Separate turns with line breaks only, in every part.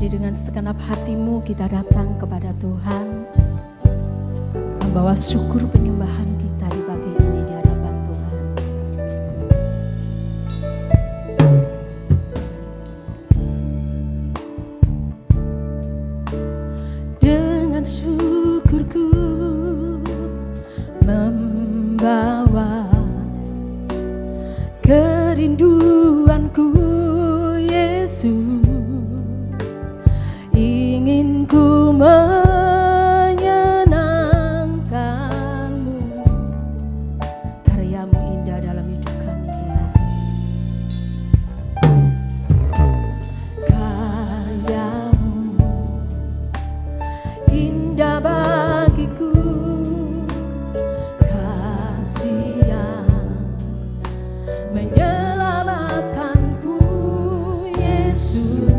Jadi dengan segenap hatimu kita datang kepada Tuhan, membawa syukur penyembahan kita di pagi ini di hadapan Tuhan. Dengan syukurku membawa kerinduanku, Yesus, ingin ku menyenangkan-Mu. Karya-Mu indah dalam hidup kami, Tuhan. Karya-Mu indah bagiku, kasih yang menyelamatkanku, Yesus.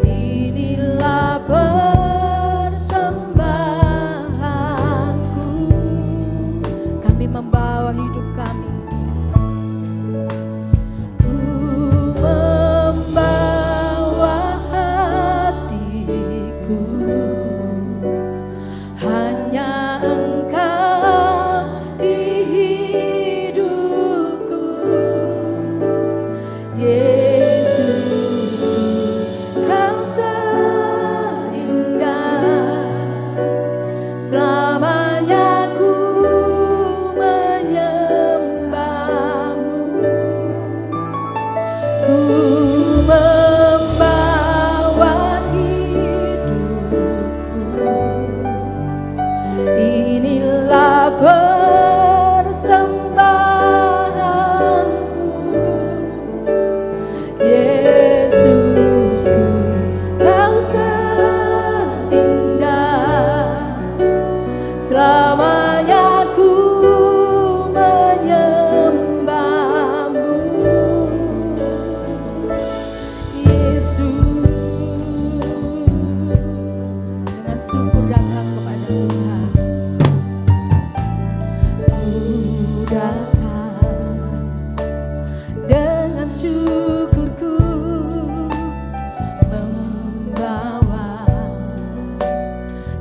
Inilah persembahanku. Kami membawa hidup kami. Ku membawa hatiku, hanya Engkau di hidupku, Yesus. Kau terindah, selamanya ku menyembah-Mu. Ku membawa hidupku, inilah persembahanku, Yesusku. Kau terindah, selamanya ku menyembah-Mu, Yesus. Dengan syukur datang kepada Tuhan. Ku datang dengan syukurku membawa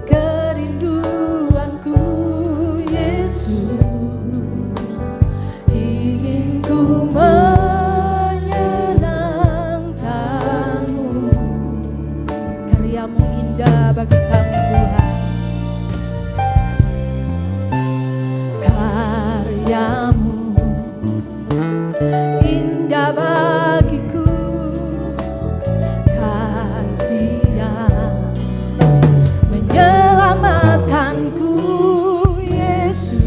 kerinduanku, Yesus. Ingin ku menyenangkan-Mu. Karya-Mu indah bagi kami, Tuhan. Karya-Mu indah bagiku, kasih yang menyelamatkanku, Yesus.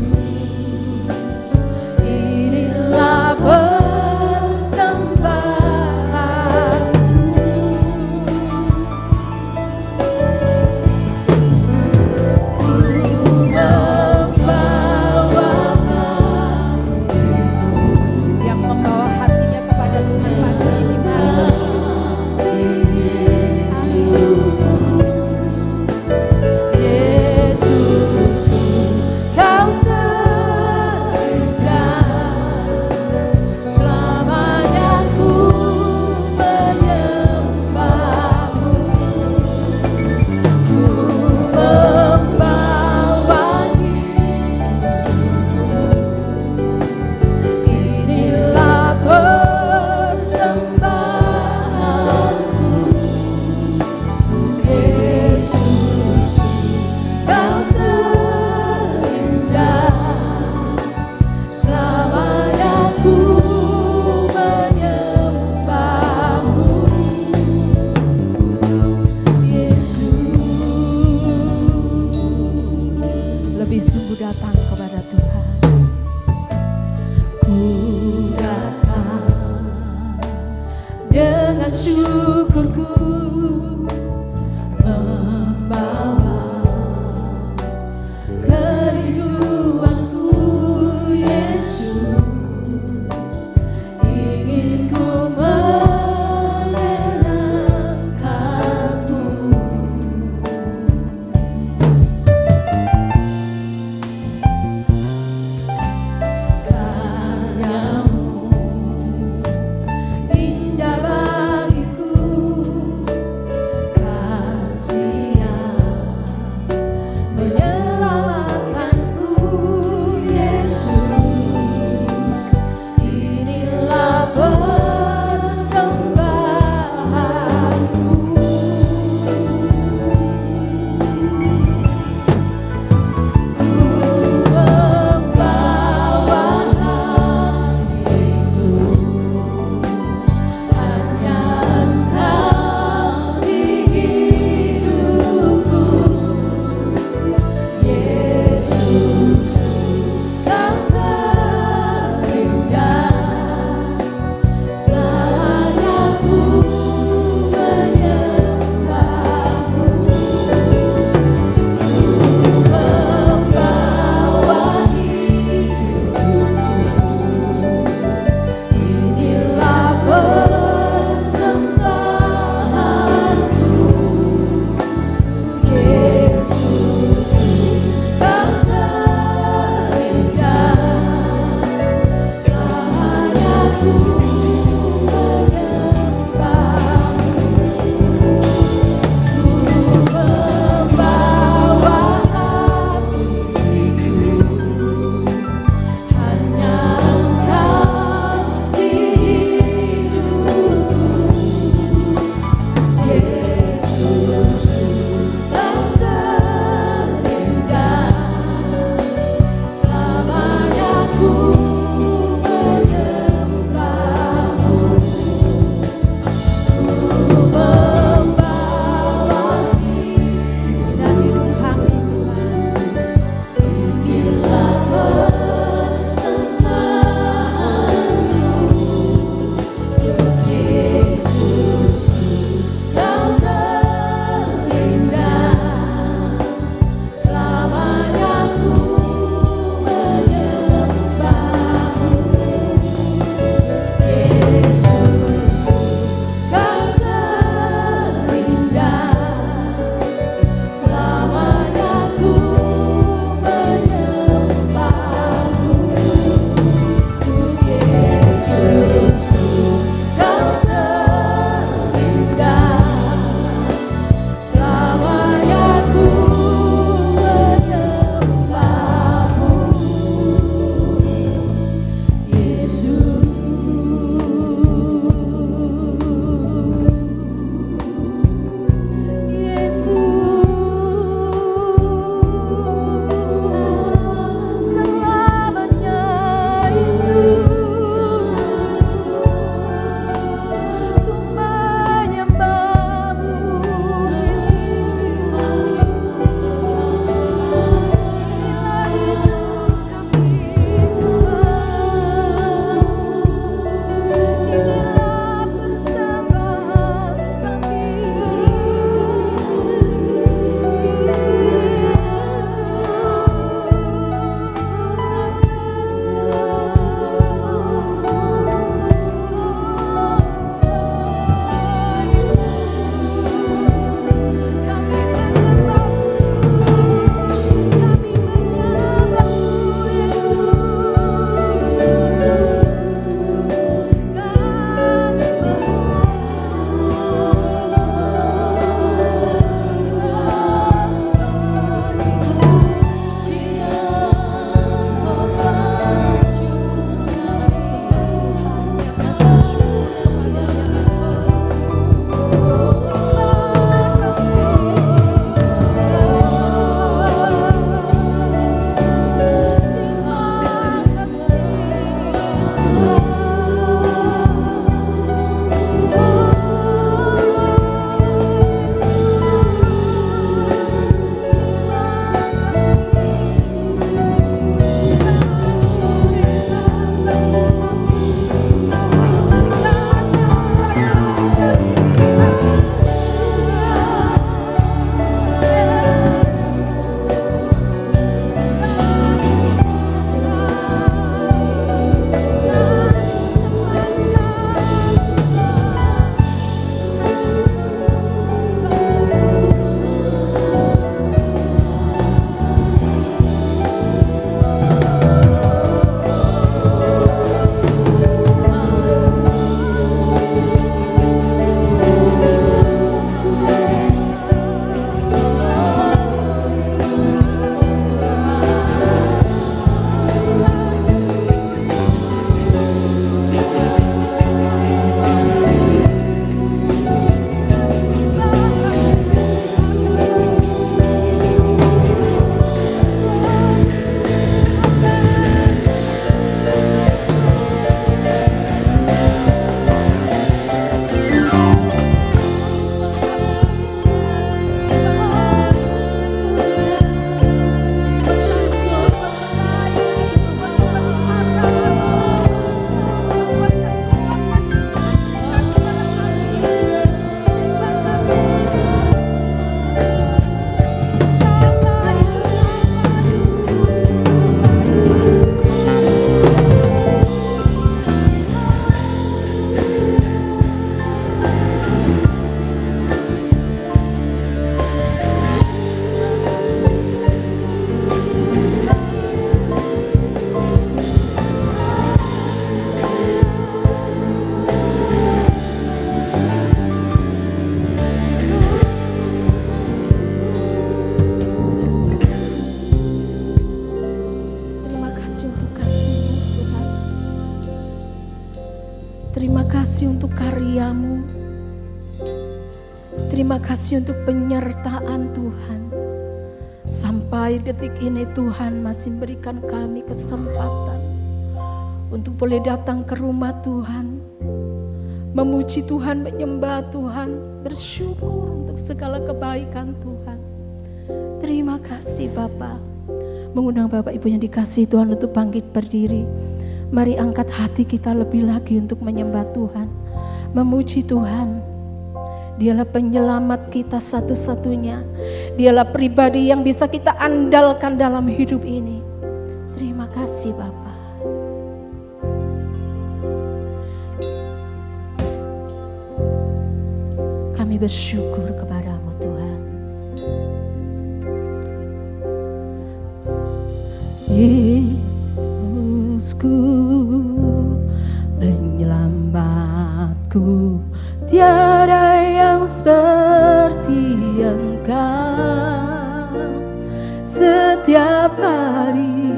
Inilah persembahanku. Ku membawa yang membawa hatinya kepada Tuhan pagi ini, mari bersyukur. Yesus, Kau terindah, selamanya ku menyembah-Mu. Ku membawa hidupku, inilah persembahanku, Yesus. Kau terindah, selamanya ku menyembah-Mu, Yesus. Lebih sungguh datang kepada Tuhan. Ku datang dengan syukurku membawa kerinduanku, Yesus. Ingin ku menyenangkan-Mu. Karya-Mu indah bagiku,
Terima kasih untuk karya-Mu. Terima kasih untuk penyertaan Tuhan. Sampai detik ini Tuhan masih berikan kami kesempatan untuk boleh datang ke rumah Tuhan, memuji Tuhan, menyembah Tuhan, bersyukur untuk segala kebaikan Tuhan. Terima kasih Bapa. Mengundang Bapak Ibu yang dikasihi Tuhan untuk bangkit berdiri. Mari angkat hati kita lebih lagi untuk menyembah Tuhan, memuji Tuhan. Dialah penyelamat kita satu-satunya. Dialah pribadi yang bisa kita andalkan dalam hidup ini. Terima kasih Bapa. Kami bersyukur kepada-Mu Tuhan. Yesusku, penyelamatku, tiada yang seperti Engkau. Setiap hari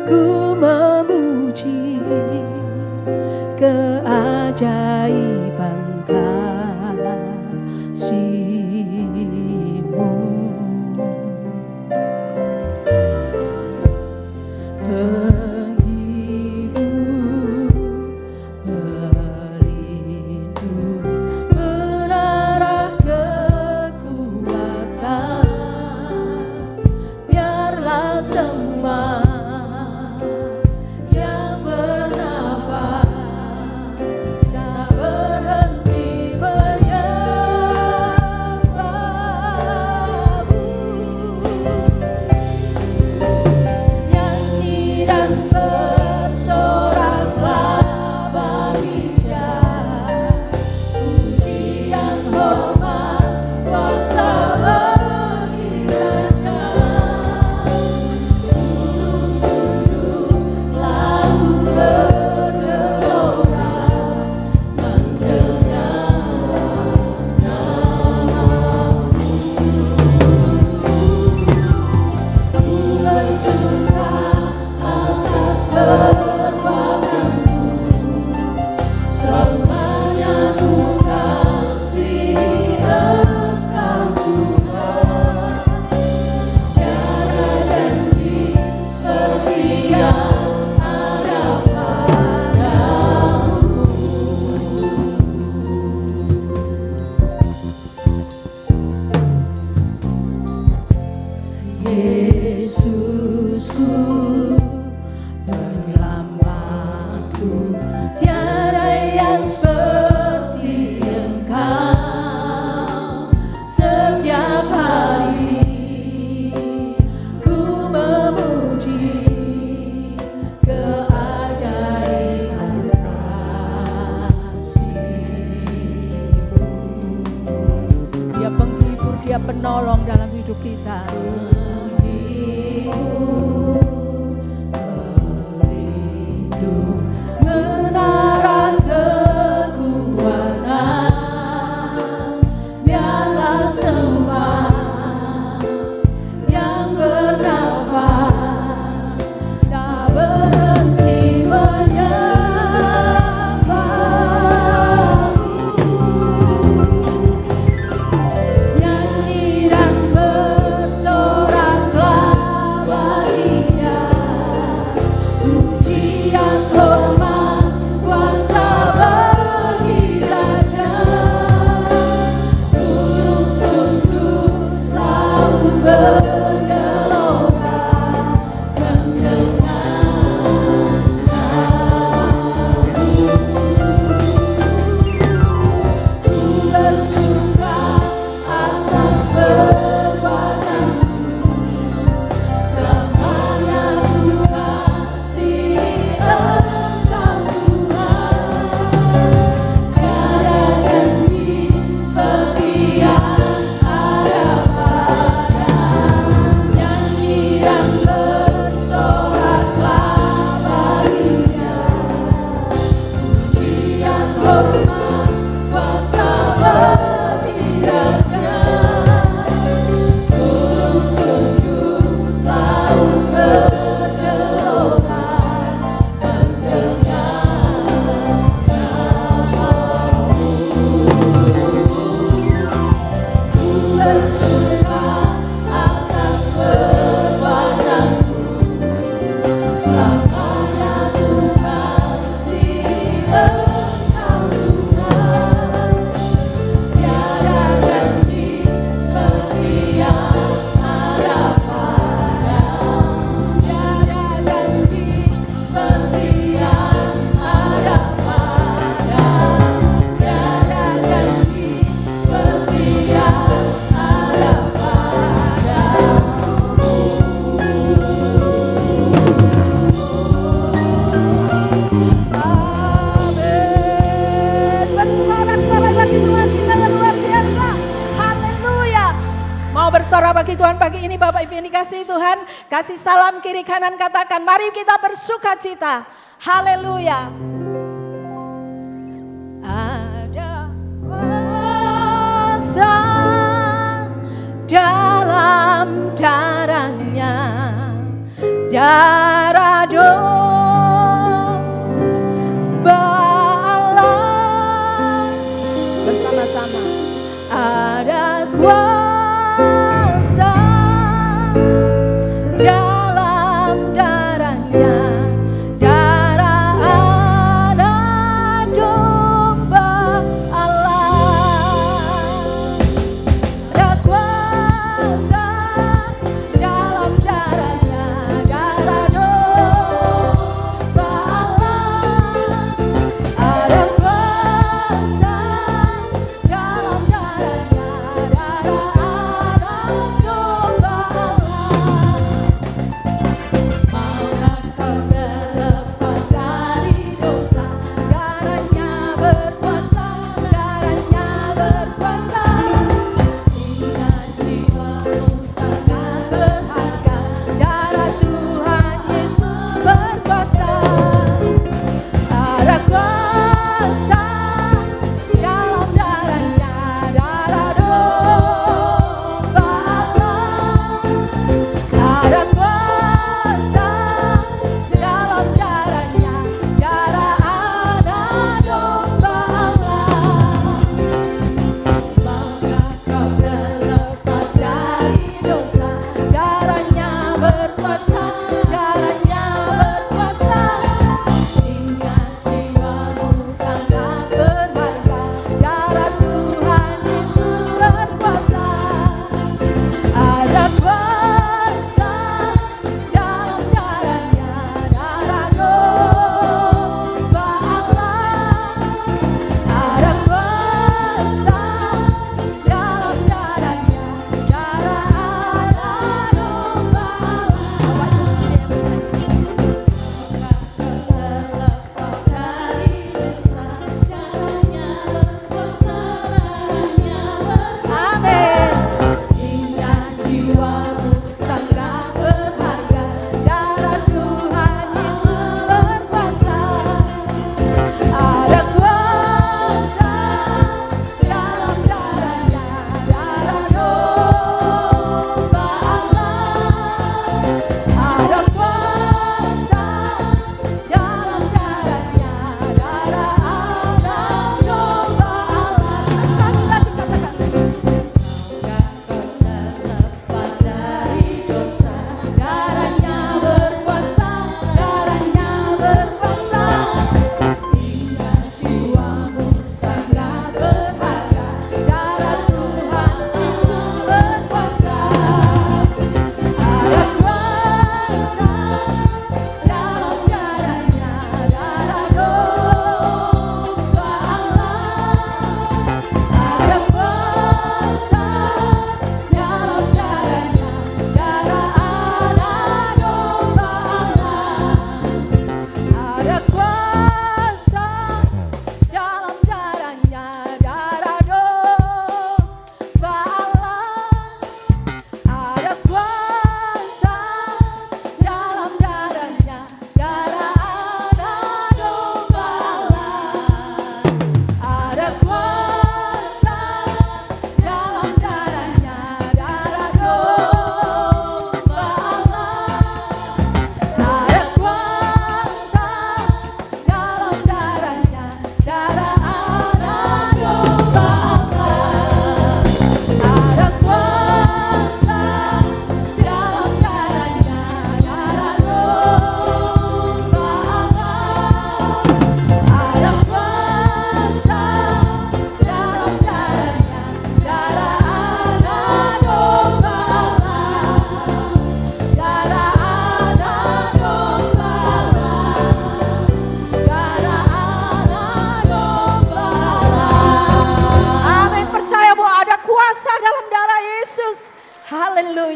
ku memuji keajaiban kasih-Mu.
Penolong dalam hidup kita.
Menara kekuatan, biarlah semua yang bernafas tak berhenti menyembah. Nyanyi dan bersorak. Bersorak bagi Tuhan pagi ini, Bapak Ibu yang dikasihi Tuhan, kasih salam kiri kanan, katakan mari kita bersuka cita. Haleluya. Ada kuasa dalam darahnya, darah domba Allah. Bersama-sama ada kuasa dalam darahnya, darah anak domba Allah. Ada kuasa dalam darahnya, darah domba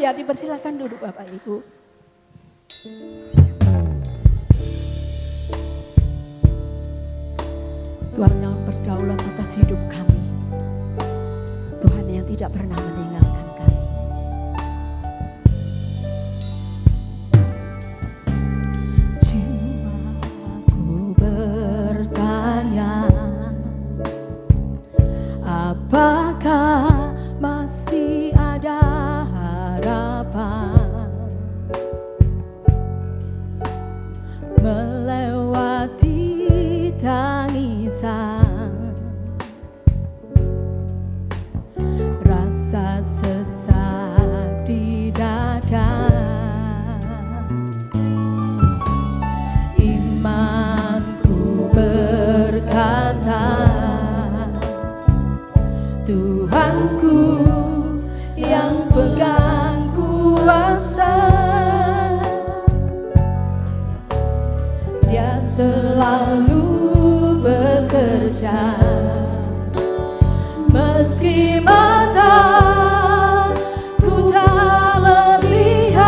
terjadi. Persilakan duduk Bapak Ibu. Tuhan yang berdaulat atas hidup kami. Tuhan yang tidak pernah meninggalkan kami. Jiwaku bertanya, apakah masih ada harapan melewati tangisan, rasa sesak di dada. Imanku berkata, Tuhanku yang pegang kuasa, Dia selalu bekerja meski mataku tak melihat,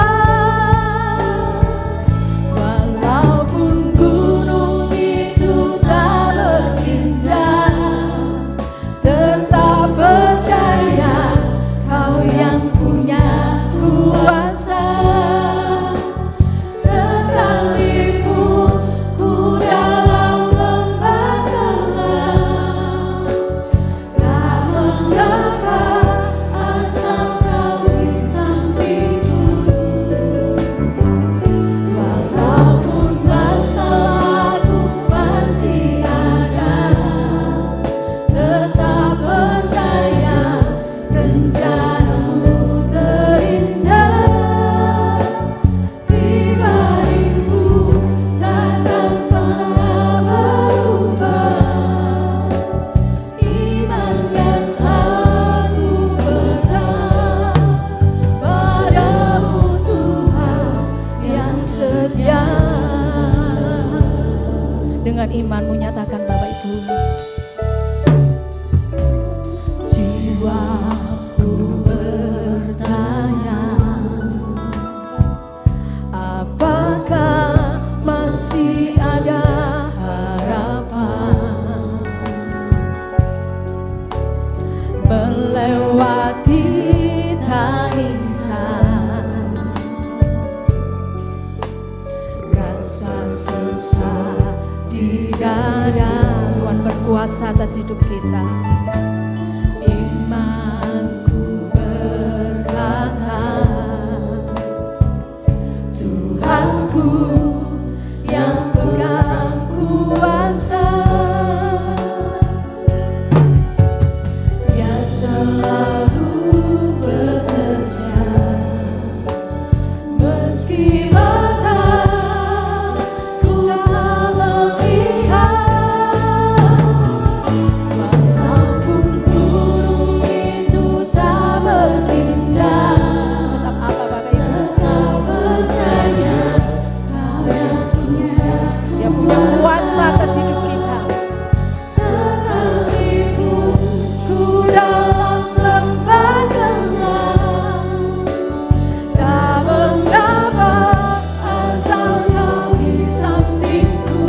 walaupun gunung itu tak berpindah, tetap percaya Kau yang punya kuasa. Sekalipun ku dalam lembah gelap, tak mengapa asal Kau di sampingku. Walaupun masalahku masih ada, tetap percaya rencana-Mu terindah. Pribadiku takkan pernah berubah. Iman yang aku pegang padamu Tuhan yang setia. Dengan imanmu nyatakan Bapak Ibu. Jiwaku bertanya, apakah masih ada harapan melewati tangisan, rasa sesak di dada. Tuhan berkuasa atas hidup kita. Imanku berkata, Tuhanku yang pegang kuasa, Dia selalu bekerja meski mataku tak melihat, walaupun gunung itu tak berpindah. Tetap apa Bapak Ibu? Tetap percaya Kau yang punya, Dia punya kuasa atas hidup kita. Sekalipun ku dalam lembah gelap, tak mengapa asal Kau di sampingku.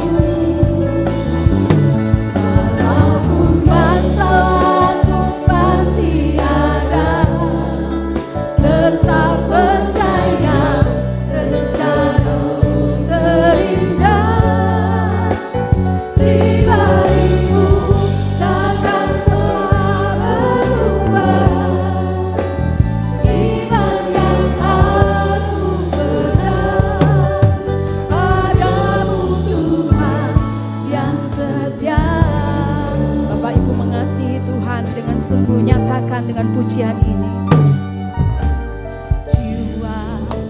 Walaupun masalahku masih ada, tetap percaya rencana-Mu terindah. Pribadiku takkan pernah berubah. Iman yang aku pegang padamu Tuhan yang setia. Bapak Ibu mengasihi Tuhan dengan sungguh, nyatakan dengan pujian ini. Jiwaku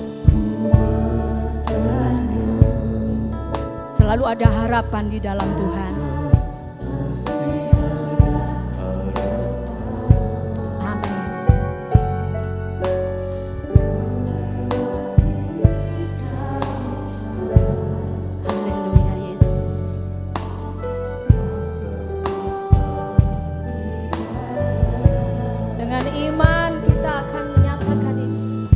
bertanya, selalu ada harapan di dalam Tuhan. Amin. Haleluya Yesus. Dengan iman kita akan menyatakan ini.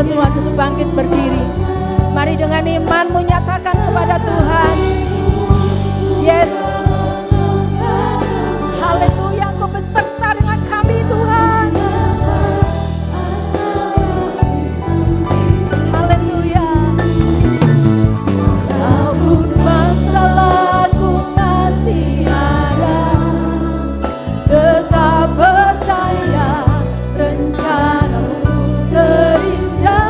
ya Tuhan untuk bangkit berdiri. Mari dengan imanmu nyatakan kepada Tuhan. Yes. Haleluya, Engkau beserta dengan kami Tuhan. Haleluya. Walaupun masalahku masih ada, tetap percaya rencanamu terindah.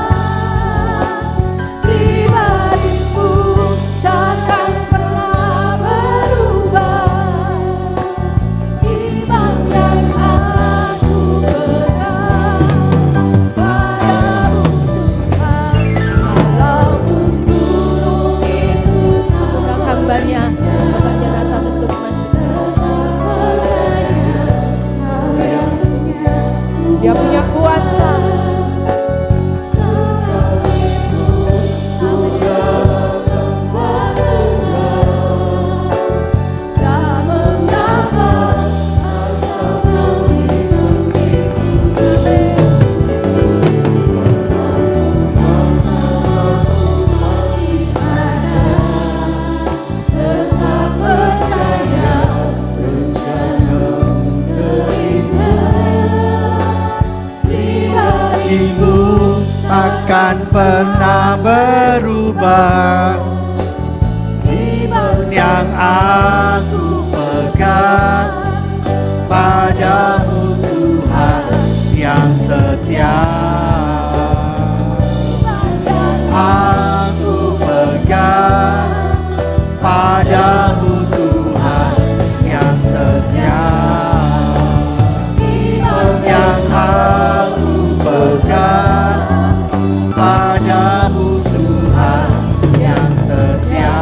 Pribadimu takkan pernah berubah. Iman yang aku pegang padamu Tuhan. Walaupun gunung itu undang hambanya datang untuk maju. Dia punya kuasa. Tak mengapa asalkan tetap percaya rencanamu terindah.
Ibu takkan pernah berubah. Iman yang aku pegang padamu Tuhan yang setia. Aku pegang padamu Tuhan yang setia. Yang aku pegang padamu Tuhan yang setia.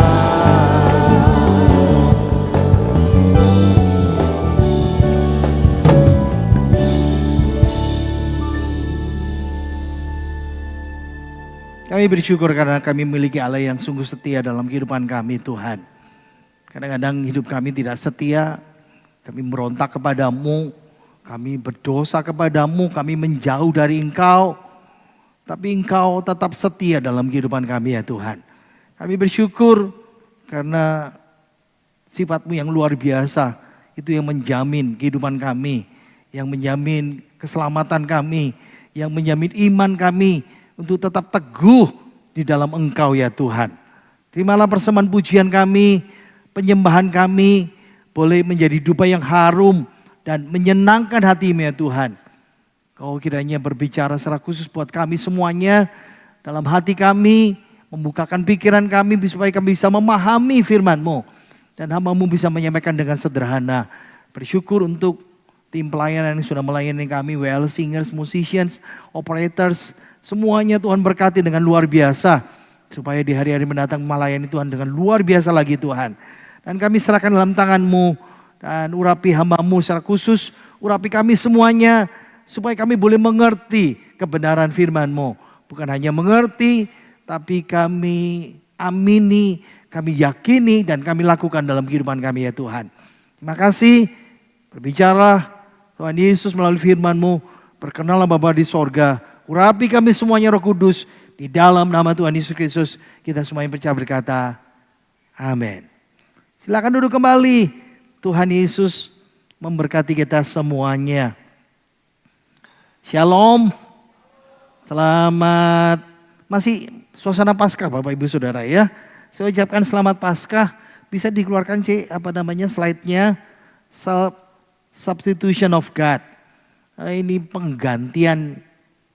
Kami bersyukur karena kami memiliki Allah yang sungguh setia dalam kehidupan kami Tuhan. Kadang-kadang hidup kami tidak setia, kami merontak kepadamu, kami berdosa kepadamu, kami menjauh dari Engkau. Tapi Engkau tetap setia dalam kehidupan kami ya Tuhan. Kami bersyukur karena sifat-Mu yang luar biasa. Itu yang menjamin kehidupan kami. Yang menjamin keselamatan kami. Yang menjamin iman kami untuk tetap teguh di dalam Engkau ya Tuhan. Terimalah persembahan pujian kami, penyembahan kami boleh menjadi dupa yang harum dan menyenangkan hati-Mu ya Tuhan. Kau kiranya berbicara secara khusus buat kami semuanya dalam hati kami, membukakan pikiran kami supaya kami bisa memahami firman-Mu dan hamba-Mu bisa menyampaikan dengan sederhana. Bersyukur untuk tim pelayanan yang sudah melayani kami, WL singers, musicians, operators, semuanya Tuhan berkati dengan luar biasa. Supaya di hari-hari mendatang melayani Tuhan dengan luar biasa lagi Tuhan. Dan kami serahkan dalam tangan-Mu. Dan urapi hamba-Mu secara khusus. Urapi kami semuanya. Supaya kami boleh mengerti kebenaran firman-Mu. Bukan hanya mengerti. Tapi kami amini, kami yakini dan kami lakukan dalam kehidupan kami ya Tuhan. Terima kasih. Berbicara Tuhan Yesus melalui firman-Mu. Berkenalah Bapa di sorga. Urapi kami semuanya Roh Kudus. Di dalam nama Tuhan Yesus Kristus kita semua yang percaya berkata amin. Silakan duduk kembali. Tuhan Yesus memberkati kita semuanya. Shalom. Selamat. Masih suasana Paskah Bapak Ibu Saudara ya. Saya ucapkan selamat Paskah. Bisa dikeluarkan slide-nya. Substitution of God. Ini penggantian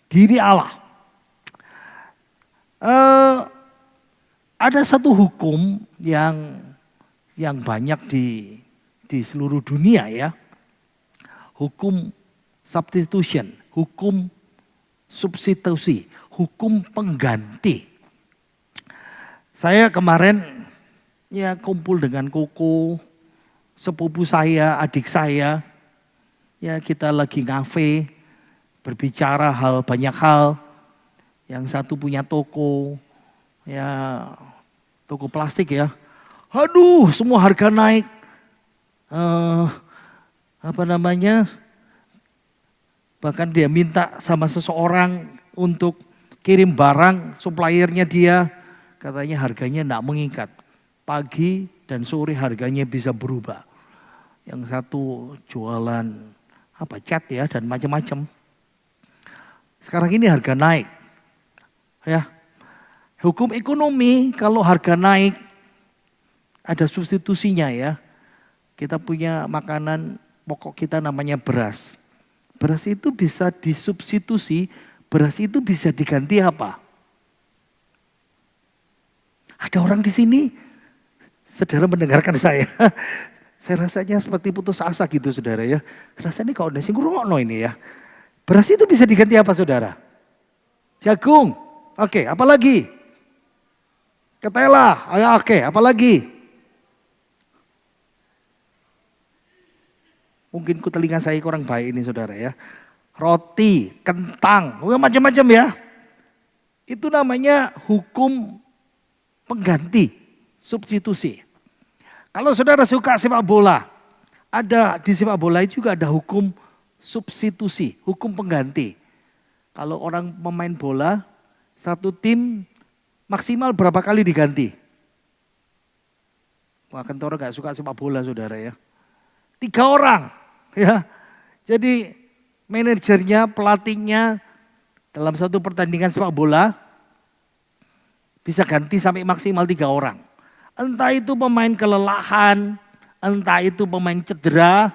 diri Allah. Ada satu hukum yang banyak di seluruh dunia ya. Hukum substitution, hukum substitusi, hukum pengganti. Saya kemarin ya kumpul dengan Koko, sepupu saya, adik saya. Ya kita lagi ngafe, berbicara banyak hal. Yang satu punya toko, ya toko plastik ya. Aduh, semua harga naik. Bahkan dia minta sama seseorang untuk kirim barang, suppliernya dia, katanya harganya tidak mengikat. Pagi dan sore harganya bisa berubah. Yang satu jualan cat ya dan macam-macam. Sekarang ini harga naik. Ya. Hukum ekonomi kalau harga naik ada substitusinya ya. Kita punya makanan pokok kita namanya beras. Beras itu bisa disubstitusi, beras itu bisa diganti apa? Ada orang di sini, saudara mendengarkan saya. Saya rasanya seperti putus asa gitu saudara ya. Rasanya kalau nasi ngurungokno ini ya. Beras itu bisa diganti apa saudara? Jagung. Oke, apa lagi? Ketela. Oke, apa lagi? Mungkin telinga saya kurang baik ini saudara ya. Roti, kentang, macam-macam ya. Itu namanya hukum pengganti, substitusi. Kalau saudara suka sepak bola, ada di sepak bola itu juga ada hukum substitusi, hukum pengganti. Kalau orang pemain bola, satu tim maksimal berapa kali diganti? Wah, Kentoro gak suka sepak bola saudara ya. 3 orang ya. Jadi manajernya, pelatihnya dalam satu pertandingan sepak bola bisa ganti sampai maksimal 3 orang. Entah itu pemain kelelahan, entah itu pemain cedera,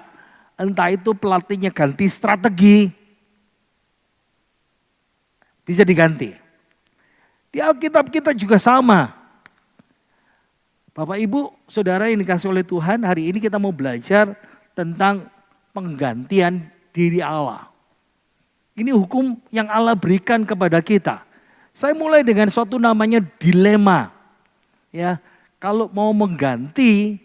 entah itu pelatihnya ganti strategi. Bisa diganti. Di Alkitab kita juga sama. Bapak Ibu, saudara yang dikasih oleh Tuhan, hari ini kita mau belajar tentang penggantian diri Allah. Ini hukum yang Allah berikan kepada kita. Saya mulai dengan suatu namanya dilema. Ya, kalau mau mengganti,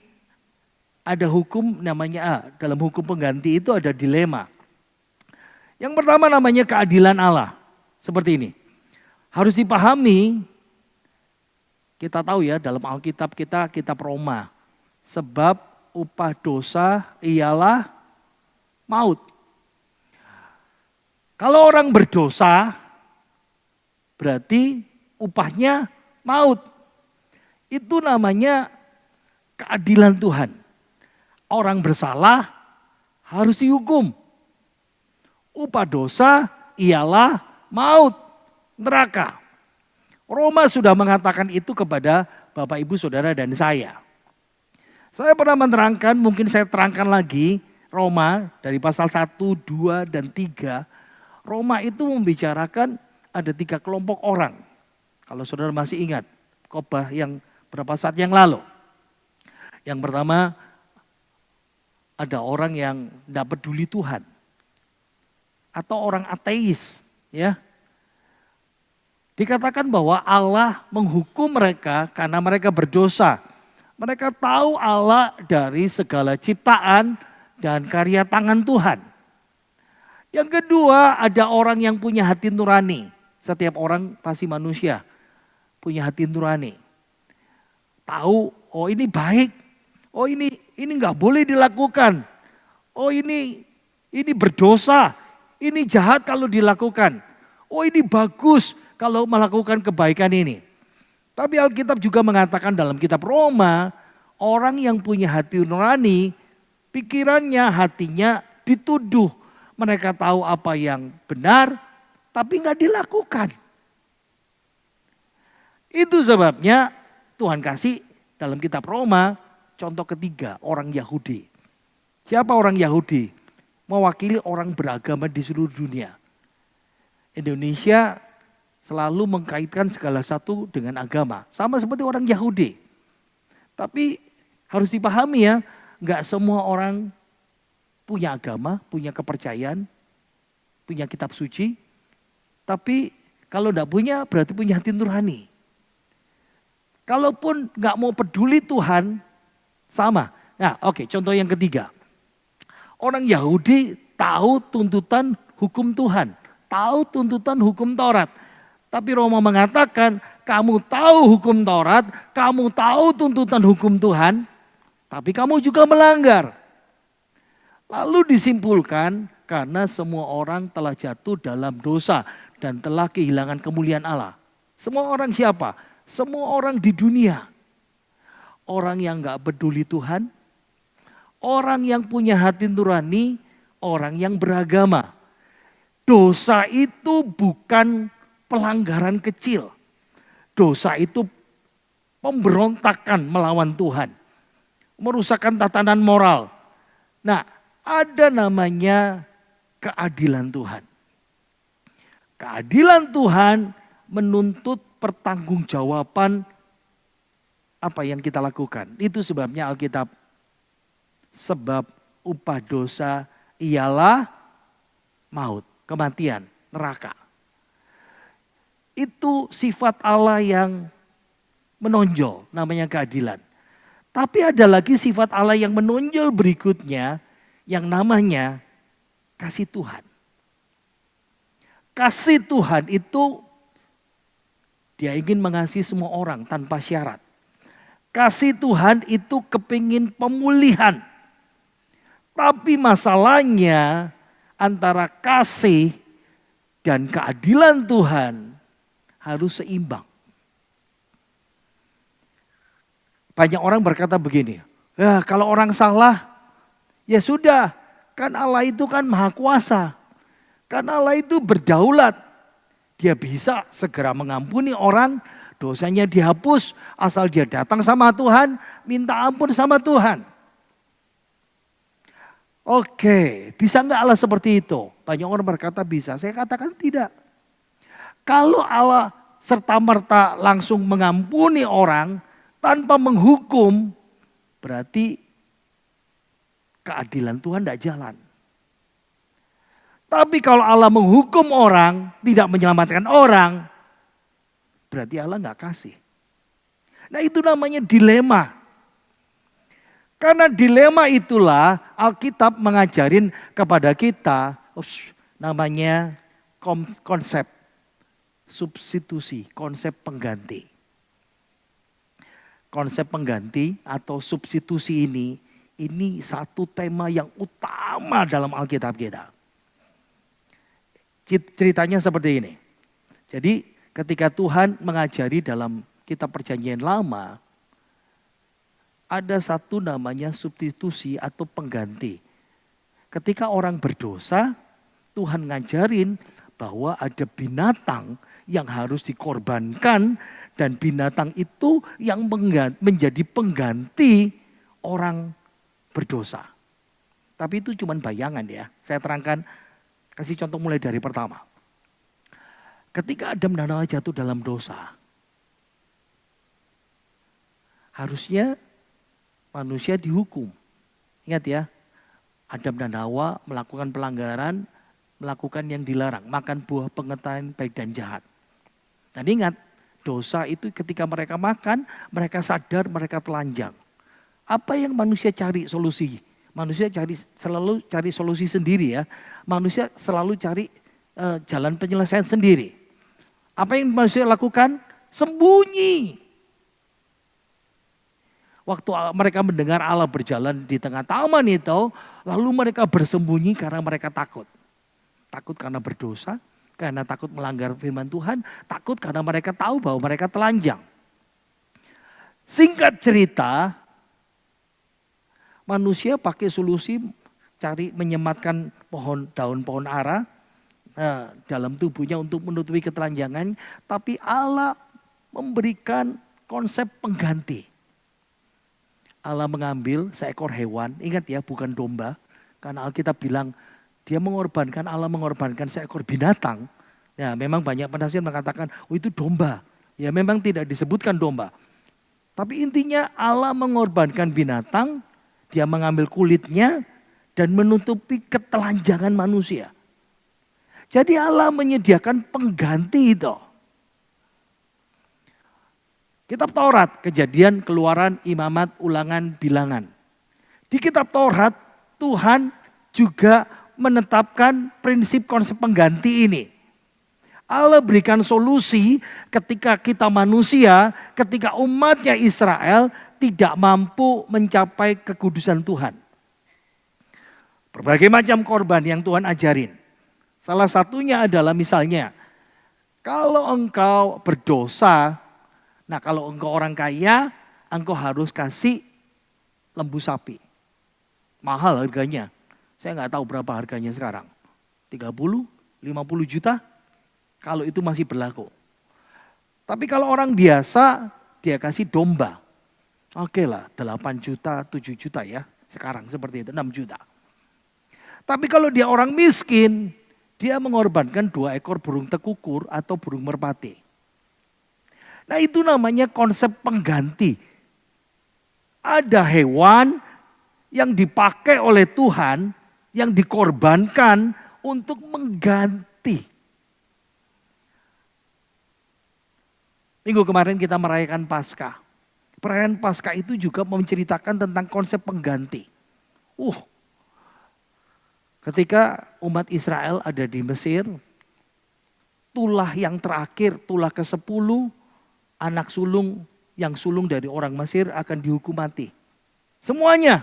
ada hukum namanya, dalam hukum pengganti itu ada dilema. Yang pertama namanya keadilan Allah. Seperti ini. Harus dipahami, kita tahu ya dalam Alkitab kita, kitab Roma. Sebab upah dosa ialah maut. Kalau orang berdosa, berarti upahnya maut. Itu namanya keadilan Tuhan. Orang bersalah harus dihukum. Upah dosa ialah maut, neraka. Roma sudah mengatakan itu kepada Bapak Ibu Saudara dan saya. Saya pernah menerangkan, mungkin saya terangkan lagi, Roma dari pasal 1, 2, dan 3. Roma itu membicarakan ada 3 kelompok orang. Kalau saudara masih ingat, khotbah yang berapa saat yang lalu. Yang pertama, ada orang yang tidak peduli Tuhan. Atau orang ateis. Ya. Dikatakan bahwa Allah menghukum mereka karena mereka berdosa. Mereka tahu Allah dari segala ciptaan dan karya tangan Tuhan. Yang kedua, ada orang yang punya hati nurani. Setiap orang pasti manusia punya hati nurani. Tahu, oh ini baik, oh ini nggak boleh dilakukan, oh ini berdosa, ini jahat kalau dilakukan, oh ini bagus kalau melakukan kebaikan ini. Tapi Alkitab juga mengatakan dalam kitab Roma, orang yang punya hati nurani, pikirannya, hatinya dituduh. Mereka tahu apa yang benar, tapi nggak dilakukan. Itu sebabnya Tuhan kasih dalam kitab Roma, contoh ketiga, orang Yahudi. Siapa orang Yahudi? Mewakili orang beragama di seluruh dunia. Indonesia selalu mengkaitkan segala satu dengan agama. Sama seperti orang Yahudi. Tapi harus dipahami ya, nggak semua orang punya agama, punya kepercayaan, punya kitab suci. Tapi kalau nggak punya berarti punya hati nurani. Kalaupun nggak mau peduli Tuhan, sama. Nah, oke, contoh yang ketiga. Orang Yahudi tahu tuntutan hukum Tuhan, tahu tuntutan hukum Taurat. Tapi Roma mengatakan, kamu tahu hukum Taurat, kamu tahu tuntutan hukum Tuhan, tapi kamu juga melanggar. Lalu disimpulkan, karena semua orang telah jatuh dalam dosa dan telah kehilangan kemuliaan Allah. Semua orang siapa? Semua orang di dunia. Orang yang gak peduli Tuhan, orang yang punya hati nurani, orang yang beragama. Dosa itu bukan pelanggaran kecil. Dosa itu pemberontakan melawan Tuhan. Merusakkan tatanan moral. Nah, ada namanya keadilan Tuhan. Keadilan Tuhan menuntut pertanggungjawaban apa yang kita lakukan. Itu sebabnya Alkitab, sebab upah dosa ialah maut, kematian, neraka. Itu sifat Allah yang menonjol, namanya keadilan. Tapi ada lagi sifat Allah yang menonjol berikutnya, yang namanya kasih Tuhan. Kasih Tuhan itu dia ingin mengasihi semua orang tanpa syarat. Kasih Tuhan itu kepingin pemulihan. Tapi masalahnya antara kasih dan keadilan Tuhan harus seimbang. Banyak orang berkata begini, ya kalau orang salah ya sudah, kan Allah itu kan maha kuasa. Kan Allah itu berdaulat. Dia bisa segera mengampuni orang, dosanya dihapus asal dia datang sama Tuhan, minta ampun sama Tuhan. Oke, bisa enggak Allah seperti itu? Banyak orang berkata bisa, saya katakan tidak. Kalau Allah serta-merta langsung mengampuni orang tanpa menghukum, berarti keadilan Tuhan tidak jalan. Tapi kalau Allah menghukum orang, tidak menyelamatkan orang, berarti Allah nggak kasih. Nah itu namanya dilema. Karena dilema itulah Alkitab mengajarin kepada kita namanya konsep substitusi, konsep pengganti. Konsep pengganti atau substitusi ini satu tema yang utama dalam Alkitab kita. Ceritanya seperti ini. Jadi ketika Tuhan mengajari dalam kitab perjanjian lama, ada satu namanya substitusi atau pengganti. Ketika orang berdosa, Tuhan ngajarin bahwa ada binatang yang harus dikorbankan dan binatang itu yang menjadi pengganti orang berdosa. Tapi itu cuma bayangan ya. Saya terangkan, kasih contoh mulai dari pertama. Ketika Adam dan Hawa jatuh dalam dosa, harusnya manusia dihukum. Ingat ya, Adam dan Hawa melakukan pelanggaran, melakukan yang dilarang, makan buah pengetahuan baik dan jahat. Dan ingat, dosa itu ketika mereka makan, mereka sadar mereka telanjang. Apa yang manusia cari solusi? Manusia selalu cari solusi sendiri ya. Manusia selalu cari jalan penyelesaian sendiri. Apa yang manusia lakukan? Sembunyi. Waktu mereka mendengar Allah berjalan di tengah taman itu, lalu mereka bersembunyi karena mereka takut. Takut karena berdosa, karena takut melanggar firman Tuhan, takut karena mereka tahu bahwa mereka telanjang. Singkat cerita, manusia pakai solusi cari menyematkan daun pohon ara dalam tubuhnya untuk menutupi ketelanjangan. Tapi Allah memberikan konsep pengganti. Allah mengambil seekor hewan, ingat ya bukan domba. Karena Alkitab bilang Allah mengorbankan seekor binatang. Ya memang banyak penafsir mengatakan itu domba. Ya memang tidak disebutkan domba. Tapi intinya Allah mengorbankan binatang. Dia mengambil kulitnya dan menutupi ketelanjangan manusia. Jadi Allah menyediakan pengganti itu. Kitab Taurat, Kejadian, Keluaran, Imamat, Ulangan, Bilangan. Di kitab Taurat Tuhan juga menetapkan prinsip konsep pengganti ini. Allah berikan solusi ketika kita manusia, ketika umatnya Israel tidak mampu mencapai kekudusan Tuhan. Berbagai macam korban yang Tuhan ajarin. Salah satunya adalah misalnya Kalau engkau berdosa, nah kalau engkau orang kaya, engkau harus kasih lembu sapi. Mahal harganya. Saya nggak tahu berapa harganya sekarang. 30, 50 juta. Kalau itu masih berlaku. Tapi kalau orang biasa, dia kasih domba. Oke lah, 8 juta, 7 juta ya. Sekarang seperti itu, 6 juta. Tapi kalau dia orang miskin, dia mengorbankan 2 ekor burung tekukur atau burung merpati. Nah itu namanya konsep pengganti. Ada hewan yang dipakai oleh Tuhan, yang dikorbankan untuk mengganti. Minggu kemarin kita merayakan Paskah. Perayaan Paskah itu juga menceritakan tentang konsep pengganti. Ketika umat Israel ada di Mesir, tulah yang terakhir, tulah ke-10, anak sulung yang sulung dari orang Mesir akan dihukum mati. Semuanya.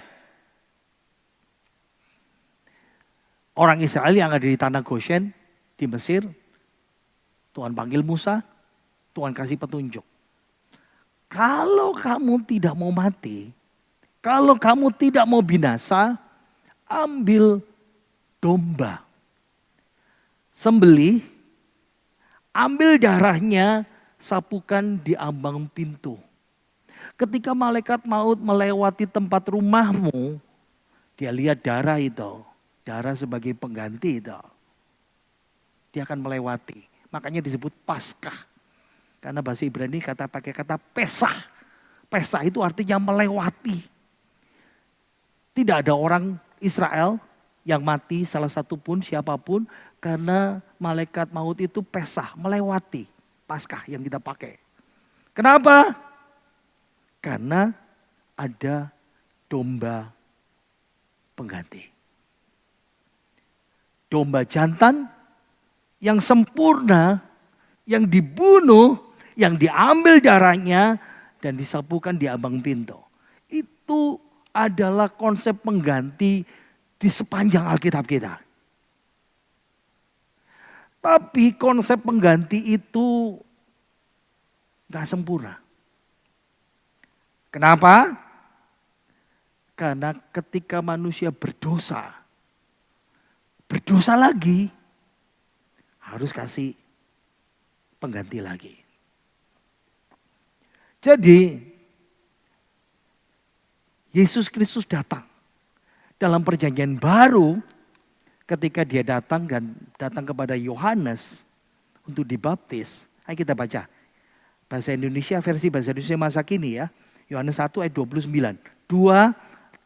Orang Israel yang ada di tanah Goshen, di Mesir, Tuhan panggil Musa, Tuhan kasih petunjuk. Kalau kamu tidak mau mati, kalau kamu tidak mau binasa, ambil domba. Sembelih, ambil darahnya, sapukan di ambang pintu. Ketika malaikat maut melewati tempat rumahmu, dia lihat darah itu. Darah sebagai pengganti itu. Dia akan melewati. Makanya disebut Paskah. Karena bahasa Ibrani pakai kata pesah. Pesah itu artinya melewati. Tidak ada orang Israel yang mati salah satu pun siapapun. Karena malaikat maut itu pesah, melewati Paskah yang kita pakai. Kenapa? Karena ada domba pengganti. Domba jantan yang sempurna, yang dibunuh, yang diambil darahnya dan disapukan di ambang pintu. Itu adalah konsep pengganti di sepanjang Alkitab kita. Tapi konsep pengganti itu gak sempurna. Kenapa? Karena ketika manusia berdosa lagi, harus kasih pengganti lagi. Jadi, Yesus Kristus datang dalam perjanjian baru ketika dia datang kepada Yohanes untuk dibaptis. Ayo kita baca bahasa Indonesia, versi bahasa Indonesia masa kini ya. Yohanes 1 ayat 29. 2,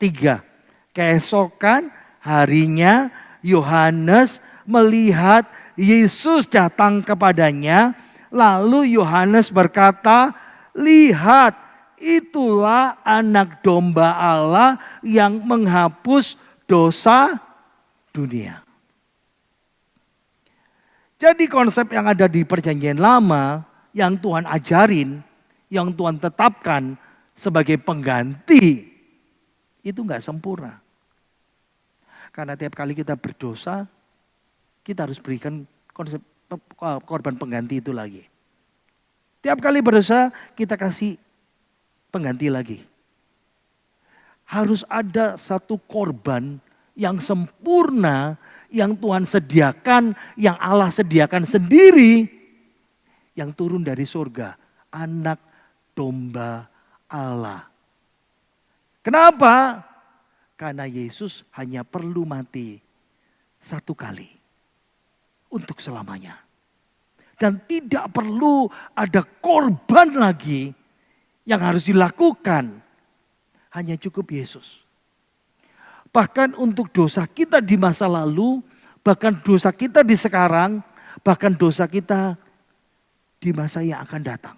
3. Keesokan harinya Yohanes melihat Yesus datang kepadanya. Lalu Yohanes berkata, lihat itulah anak domba Allah yang menghapus dosa dunia. Jadi konsep yang ada di perjanjian lama, yang Tuhan ajarin, yang Tuhan tetapkan sebagai pengganti, itu gak sempurna. Karena tiap kali kita berdosa, kita harus berikan konsep korban pengganti itu lagi. Tiap kali berdosa, kita kasih pengganti lagi. Harus ada satu korban yang sempurna, yang Tuhan sediakan, yang Allah sediakan sendiri, yang turun dari surga. Anak domba Allah. Kenapa? Karena Yesus hanya perlu mati satu kali untuk selamanya. Dan tidak perlu ada korban lagi yang harus dilakukan. Hanya cukup Yesus. Bahkan untuk dosa kita di masa lalu, bahkan dosa kita di sekarang, bahkan dosa kita di masa yang akan datang.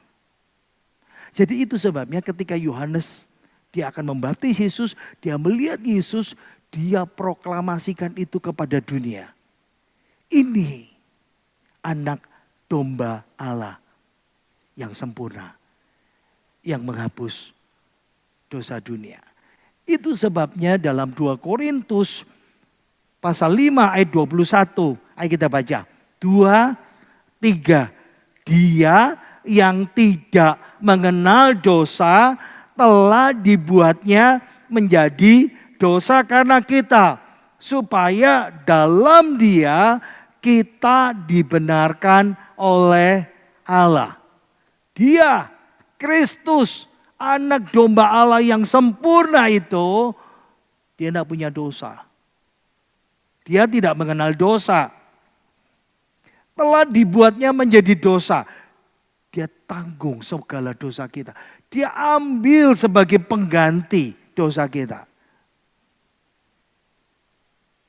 Jadi itu sebabnya ketika Yohanes dia akan membaptis Yesus, dia melihat Yesus, dia proklamasikan itu kepada dunia. Ini anak domba Allah yang sempurna, yang menghapus dosa dunia. Itu sebabnya dalam 2 Korintus pasal 5 ayat 21, ayo kita baca. 2, 3. Dia yang tidak mengenal dosa telah dibuatnya menjadi dosa karena kita, supaya dalam Dia kita dibenarkan oleh Allah. Dia, Kristus, anak domba Allah yang sempurna itu, dia tidak punya dosa. Dia tidak mengenal dosa. Telah dibuatnya menjadi dosa. Dia tanggung segala dosa kita. Dia ambil sebagai pengganti dosa kita.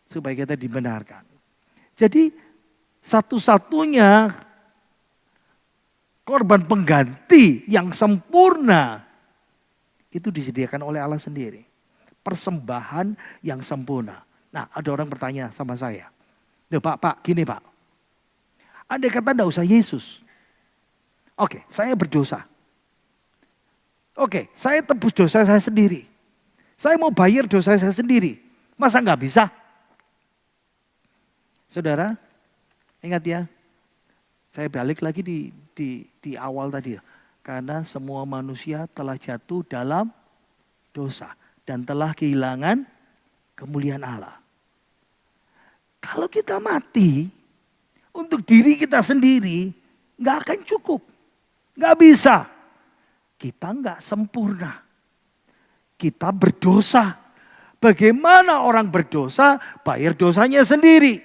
Supaya kita dibenarkan. Jadi satu-satunya korban pengganti yang sempurna itu disediakan oleh Allah sendiri. Persembahan yang sempurna. Nah, ada orang bertanya sama saya. Loh Pak, gini Pak. Andai kata enggak usah Yesus. Oke, saya berdosa. Oke, saya tebus dosa saya sendiri. Saya mau bayar dosa saya sendiri. Masa enggak bisa? Saudara, ingat ya. Saya balik lagi di awal tadi ya. Karena semua manusia telah jatuh dalam dosa. Dan telah kehilangan kemuliaan Allah. Kalau kita mati untuk diri kita sendiri, gak akan cukup. Gak bisa. Kita gak sempurna. Kita berdosa. Bagaimana orang berdosa, bayar dosanya sendiri.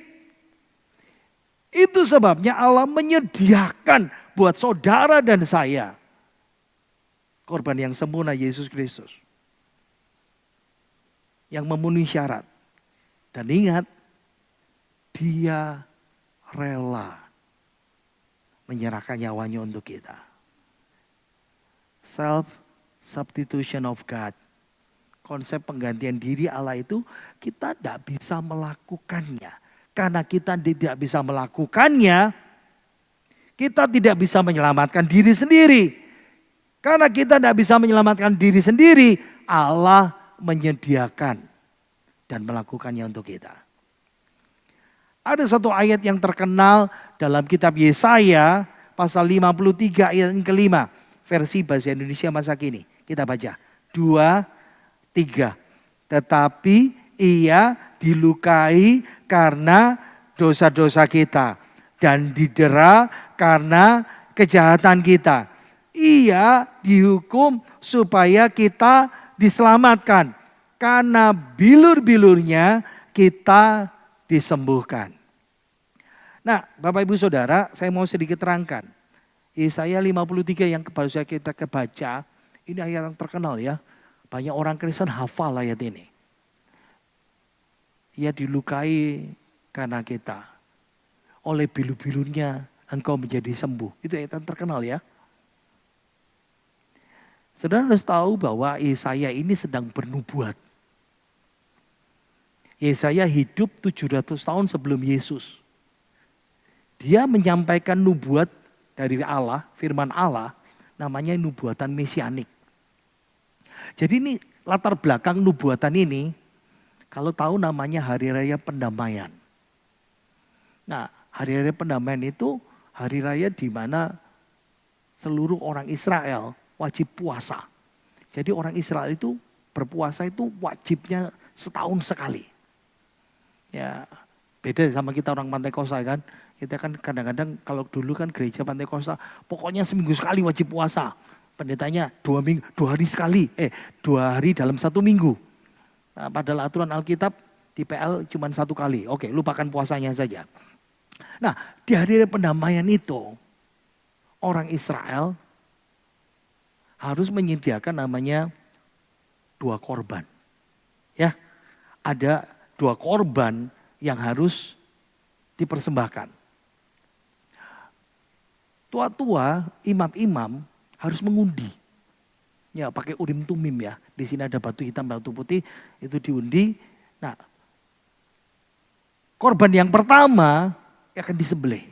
Itu sebabnya Allah menyediakan buat saudara dan saya korban yang sempurna, Yesus Kristus. Yang memenuhi syarat. Dan ingat, Dia rela menyerahkan nyawanya untuk kita. Self-substitution of God. Konsep penggantian diri Allah itu kita tidak bisa melakukannya. Karena kita tidak bisa melakukannya, kita tidak bisa menyelamatkan diri sendiri. Karena kita tidak bisa menyelamatkan diri sendiri, Allah menyediakan dan melakukannya untuk kita. Ada satu ayat yang terkenal dalam kitab Yesaya pasal 53 ayat yang kelima. Versi bahasa Indonesia masa kini. Kita baca. 2, 3. Tetapi ia dilukai karena dosa-dosa kita. Dan didera karena kejahatan kita. Ia dihukum supaya kita diselamatkan. Karena bilur-bilurnya kita disembuhkan. Nah, Bapak Ibu Saudara, saya mau sedikit terangkan. Yesaya 53 yang baru saja kita kebaca, ini ayat yang terkenal ya. Banyak orang Kristen hafal ayat ini. Ia dilukai karena kita. Oleh bilu-bilunya engkau menjadi sembuh. Itu ayat yang terkenal ya. Saudara harus tahu bahwa Yesaya ini sedang bernubuat. Yesaya hidup 700 tahun sebelum Yesus. Dia menyampaikan nubuat dari Allah, firman Allah, namanya nubuatan mesianik. Jadi ini latar belakang nubuatan ini, kalau tahu namanya Hari Raya Pendamaian. Nah, Hari Raya Pendamaian itu hari raya di mana seluruh orang Israel wajib puasa. Jadi orang Israel itu berpuasa itu wajibnya setahun sekali. Ya, beda sama kita orang Pantai Kosta kan. Kita kan kadang-kadang kalau dulu kan gereja Pantai Kosta pokoknya seminggu sekali wajib puasa. Pendetanya 2 hari sekali, 2 hari dalam 1 minggu. Nah, padahal aturan Alkitab di PL cuma 1 kali. Oke, lupakan puasanya saja. Nah, di hari pendamaian itu orang Israel harus menyediakan namanya 2 korban. Ya, ada 2 korban yang harus dipersembahkan. Tua-tua, imam-imam harus mengundi. Ya, pakai urim tumim ya. Di sini ada batu hitam, batu putih, itu diundi. Nah, korban yang pertama akan disembelih.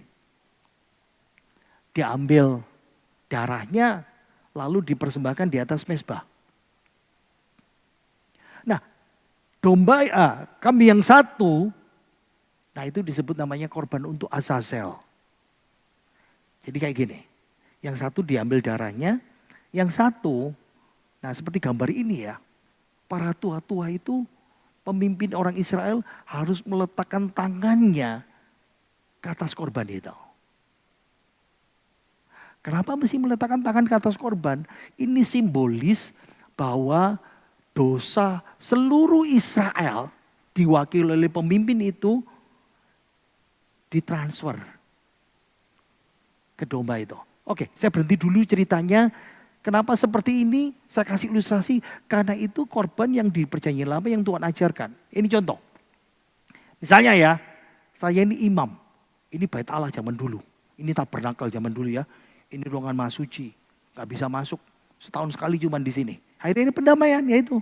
Diambil darahnya lalu dipersembahkan di atas mezbah. Nah, kambing yang satu, nah itu disebut namanya korban untuk Azazel. Jadi kayak gini, Yang satu diambil darahnya, yang satu, nah seperti gambar ini ya, para tua-tua itu, pemimpin orang Israel harus meletakkan tangannya ke atas korban itu. Kenapa mesti meletakkan tangan ke atas korban? Ini simbolis bahwa dosa seluruh Israel diwakili oleh pemimpin itu ditransfer ke domba itu. Oke, saya berhenti dulu ceritanya. Kenapa seperti ini? Saya kasih ilustrasi. Karena itu korban yang di perjanjian lama yang Tuhan ajarkan. Ini contoh. Misalnya ya, saya ini imam. Ini bait Allah zaman dulu. Ini tabernakel zaman dulu ya. Ini ruangan maha suci. Gak bisa masuk. Setahun sekali cuma di sini. Akhirnya ini pendamaian ya itu.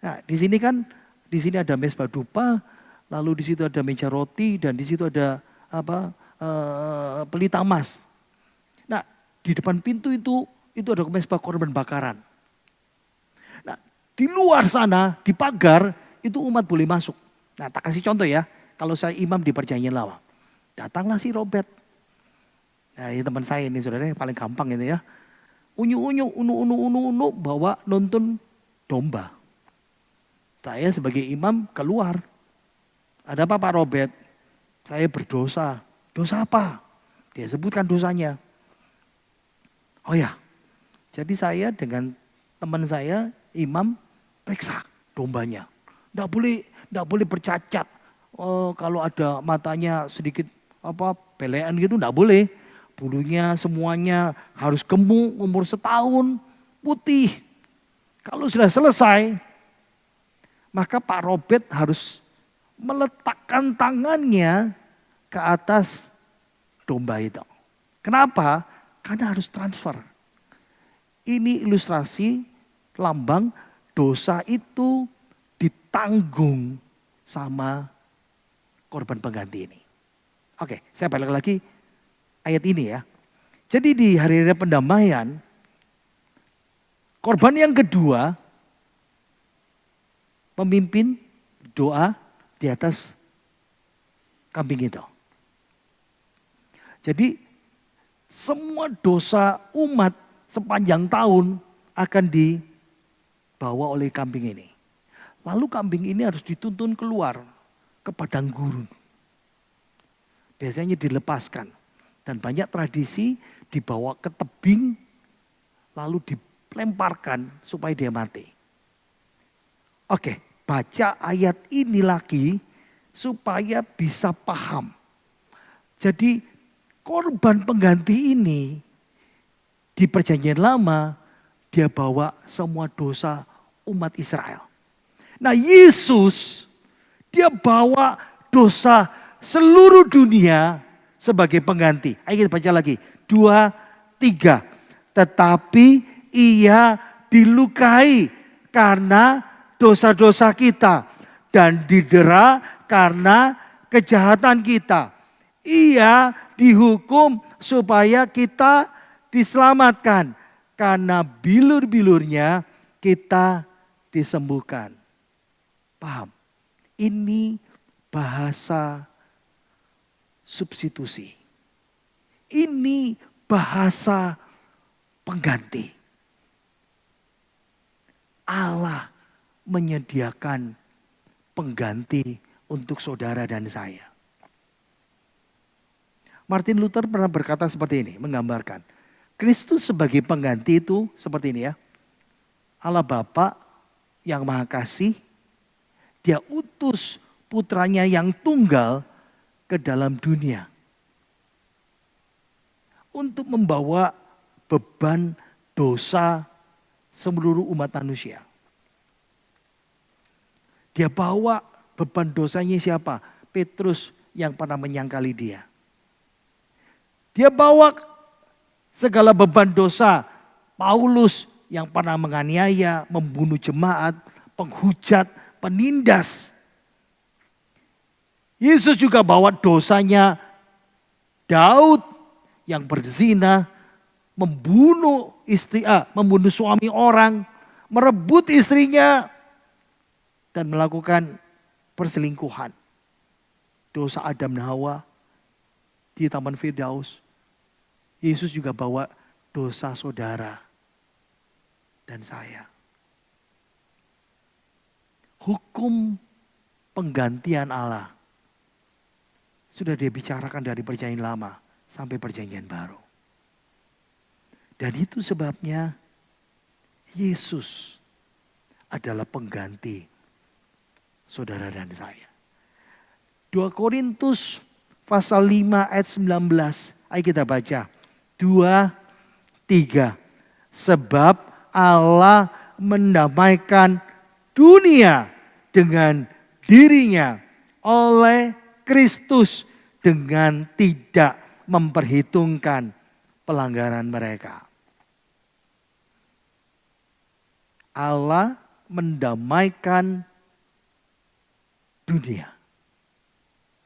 Nah, di sini kan, di sini ada mezbah dupa. Lalu di situ ada meja roti. Dan di situ ada pelita emas. Nah, di depan pintu itu ada mezbah korban bakaran. Nah, di luar sana, di pagar, itu umat boleh masuk. Nah, tak kasih contoh ya. Kalau saya imam di perjanjian lama. Datanglah si Robert. Nah, ini teman saya ini, saudara, paling gampang ini ya. Unyu-unyu, unu, bawa nonton domba. Saya sebagai imam keluar. Ada apa Pak Robert? Saya berdosa. Dosa apa? Dia sebutkan dosanya. Oh ya, jadi saya dengan teman saya, imam, periksa dombanya. Nggak boleh bercacat. Oh, kalau ada matanya sedikit belean gitu, nggak boleh. Bulunya semuanya harus gemuk, umur setahun, putih. Kalau sudah selesai, maka Pak Robert harus meletakkan tangannya ke atas domba itu. Kenapa? Karena harus transfer. Ini ilustrasi lambang dosa itu ditanggung sama korban pengganti ini. Oke, saya balik lagi ayat ini ya. Jadi di hari raya pendamaian, korban yang kedua, pemimpin doa di atas kambing itu. Jadi semua dosa umat sepanjang tahun akan dibawa oleh kambing ini. Lalu kambing ini harus dituntun keluar ke padang gurun. Biasanya dilepaskan. Dan banyak tradisi dibawa ke tebing lalu dilemparkan supaya dia mati. Oke, baca ayat ini lagi supaya bisa paham. Jadi korban pengganti ini di perjanjian lama dia bawa semua dosa umat Israel. Nah, Yesus dia bawa dosa seluruh dunia sebagai pengganti. Ayo kita baca lagi. 2, 3. Tetapi ia dilukai karena dosa-dosa kita dan didera karena kejahatan kita. Ia dihukum supaya kita diselamatkan. Karena bilur-bilurnya kita disembuhkan. Paham? Ini bahasa substitusi. Ini bahasa pengganti. Allah menyediakan pengganti untuk saudara dan saya. Martin Luther pernah berkata seperti ini, menggambarkan. Kristus sebagai pengganti itu seperti ini ya. Allah Bapa yang Maha Kasih, dia utus putranya yang tunggal ke dalam dunia. Untuk membawa beban dosa seluruh umat manusia. Dia bawa beban dosanya siapa? Petrus yang pernah menyangkali dia. Dia bawa segala beban dosa Paulus yang pernah menganiaya, membunuh jemaat, penghujat, penindas. Yesus juga bawa dosanya Daud yang berzina, membunuh membunuh suami orang, merebut istrinya dan melakukan perselingkuhan. Dosa Adam dan Hawa di Taman Firdaus. Yesus juga bawa dosa saudara dan saya. Hukum penggantian Allah sudah dibicarakan dari perjanjian lama sampai perjanjian baru. Dan itu sebabnya Yesus adalah pengganti saudara dan saya. 2 Korintus pasal 5 ayat 19. Ayo kita baca. 2, 3. Sebab Allah mendamaikan dunia dengan dirinya oleh Kristus dengan tidak memperhitungkan pelanggaran mereka. Allah mendamaikan dunia.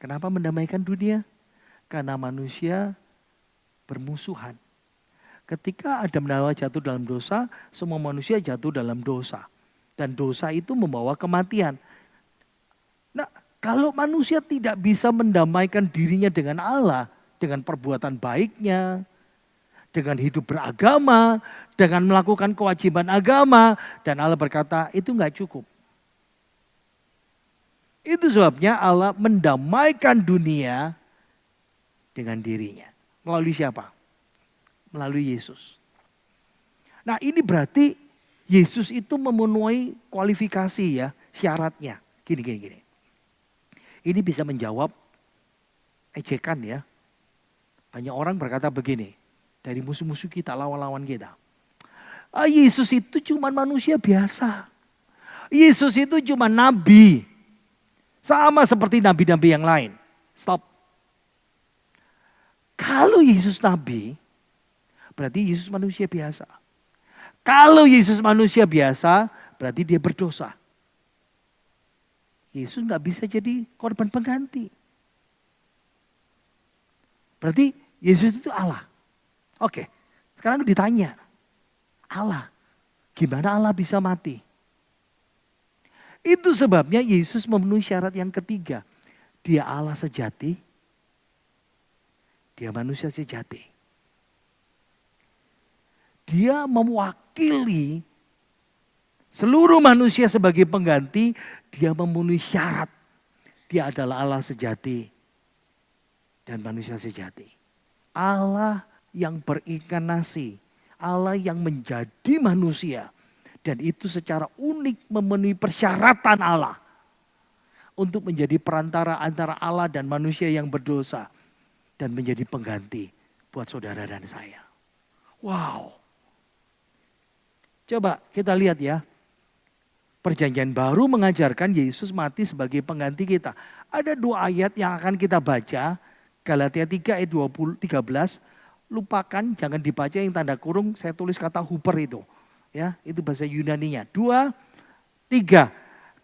Kenapa mendamaikan dunia? Karena manusia bermusuhan. Ketika Adam dan Hawa jatuh dalam dosa, semua manusia jatuh dalam dosa. Dan dosa itu membawa kematian. Nah, kalau manusia tidak bisa mendamaikan dirinya dengan Allah, dengan perbuatan baiknya, dengan hidup beragama, dengan melakukan kewajiban agama, dan Allah berkata, itu enggak cukup. Itu sebabnya Allah mendamaikan dunia dengan dirinya. Melalui siapa? Melalui Yesus. Nah, ini berarti Yesus itu memenuhi kualifikasi ya, syaratnya. Gini. Ini bisa menjawab ejekan ya. Banyak orang berkata begini, dari musuh-musuh kita, lawan-lawan kita. Yesus itu cuma manusia biasa. Yesus itu cuma nabi. Sama seperti nabi-nabi yang lain. Stop. Kalau Yesus nabi, berarti Yesus manusia biasa. Kalau Yesus manusia biasa, berarti dia berdosa. Yesus gak bisa jadi korban pengganti. Berarti Yesus itu Allah. Oke, sekarang ditanya. Allah, gimana Allah bisa mati? Itu sebabnya Yesus memenuhi syarat yang ketiga. Dia Allah sejati, dia manusia sejati. Dia mewakili seluruh manusia sebagai pengganti, dia memenuhi syarat. Dia adalah Allah sejati dan manusia sejati. Allah yang berinkarnasi, Allah yang menjadi manusia. Dan itu secara unik memenuhi persyaratan Allah. Untuk menjadi perantara antara Allah dan manusia yang berdosa. Dan menjadi pengganti buat saudara dan saya. Wow. Coba kita lihat ya. Perjanjian baru mengajarkan Yesus mati sebagai pengganti kita. Ada 2 ayat yang akan kita baca. Galatia 3 ayat 13. Lupakan, jangan dibaca yang tanda kurung. Saya tulis kata Huper itu. Ya, itu bahasa Yunaninya. 2, 3.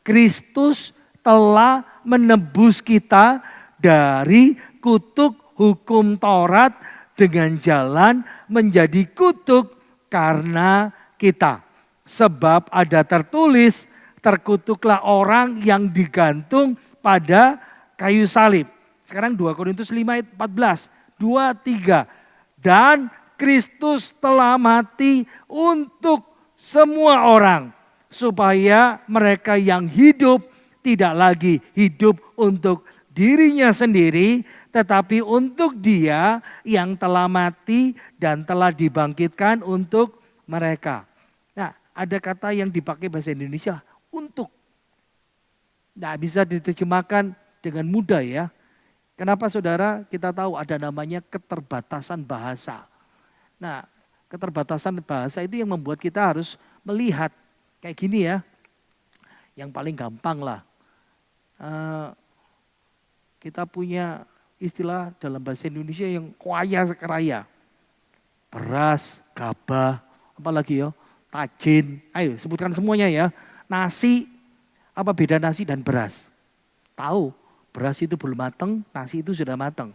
Kristus telah menebus kita dari kutuk hukum Taurat dengan jalan menjadi kutuk karena kita. Sebab ada tertulis, terkutuklah orang yang digantung pada kayu salib. Sekarang 2 Korintus 5 ayat 14. 2, 3. Dan Kristus telah mati untuk semua orang. Supaya mereka yang hidup tidak lagi hidup untuk dirinya sendiri. Tetapi untuk dia yang telah mati dan telah dibangkitkan untuk mereka. Nah, ada kata yang dipakai bahasa Indonesia, untuk. Nah, bisa diterjemahkan dengan mudah ya. Kenapa saudara? Kita tahu ada namanya keterbatasan bahasa. Nah, keterbatasan bahasa itu yang membuat kita harus melihat kayak gini ya. Yang paling gampang lah. Kita punya istilah dalam bahasa Indonesia yang kaya sekeraya. Beras, gabah, apalagi ya, tajin. Ayo sebutkan semuanya ya. Nasi, apa beda nasi dan beras? Tahu, beras itu belum matang, nasi itu sudah matang.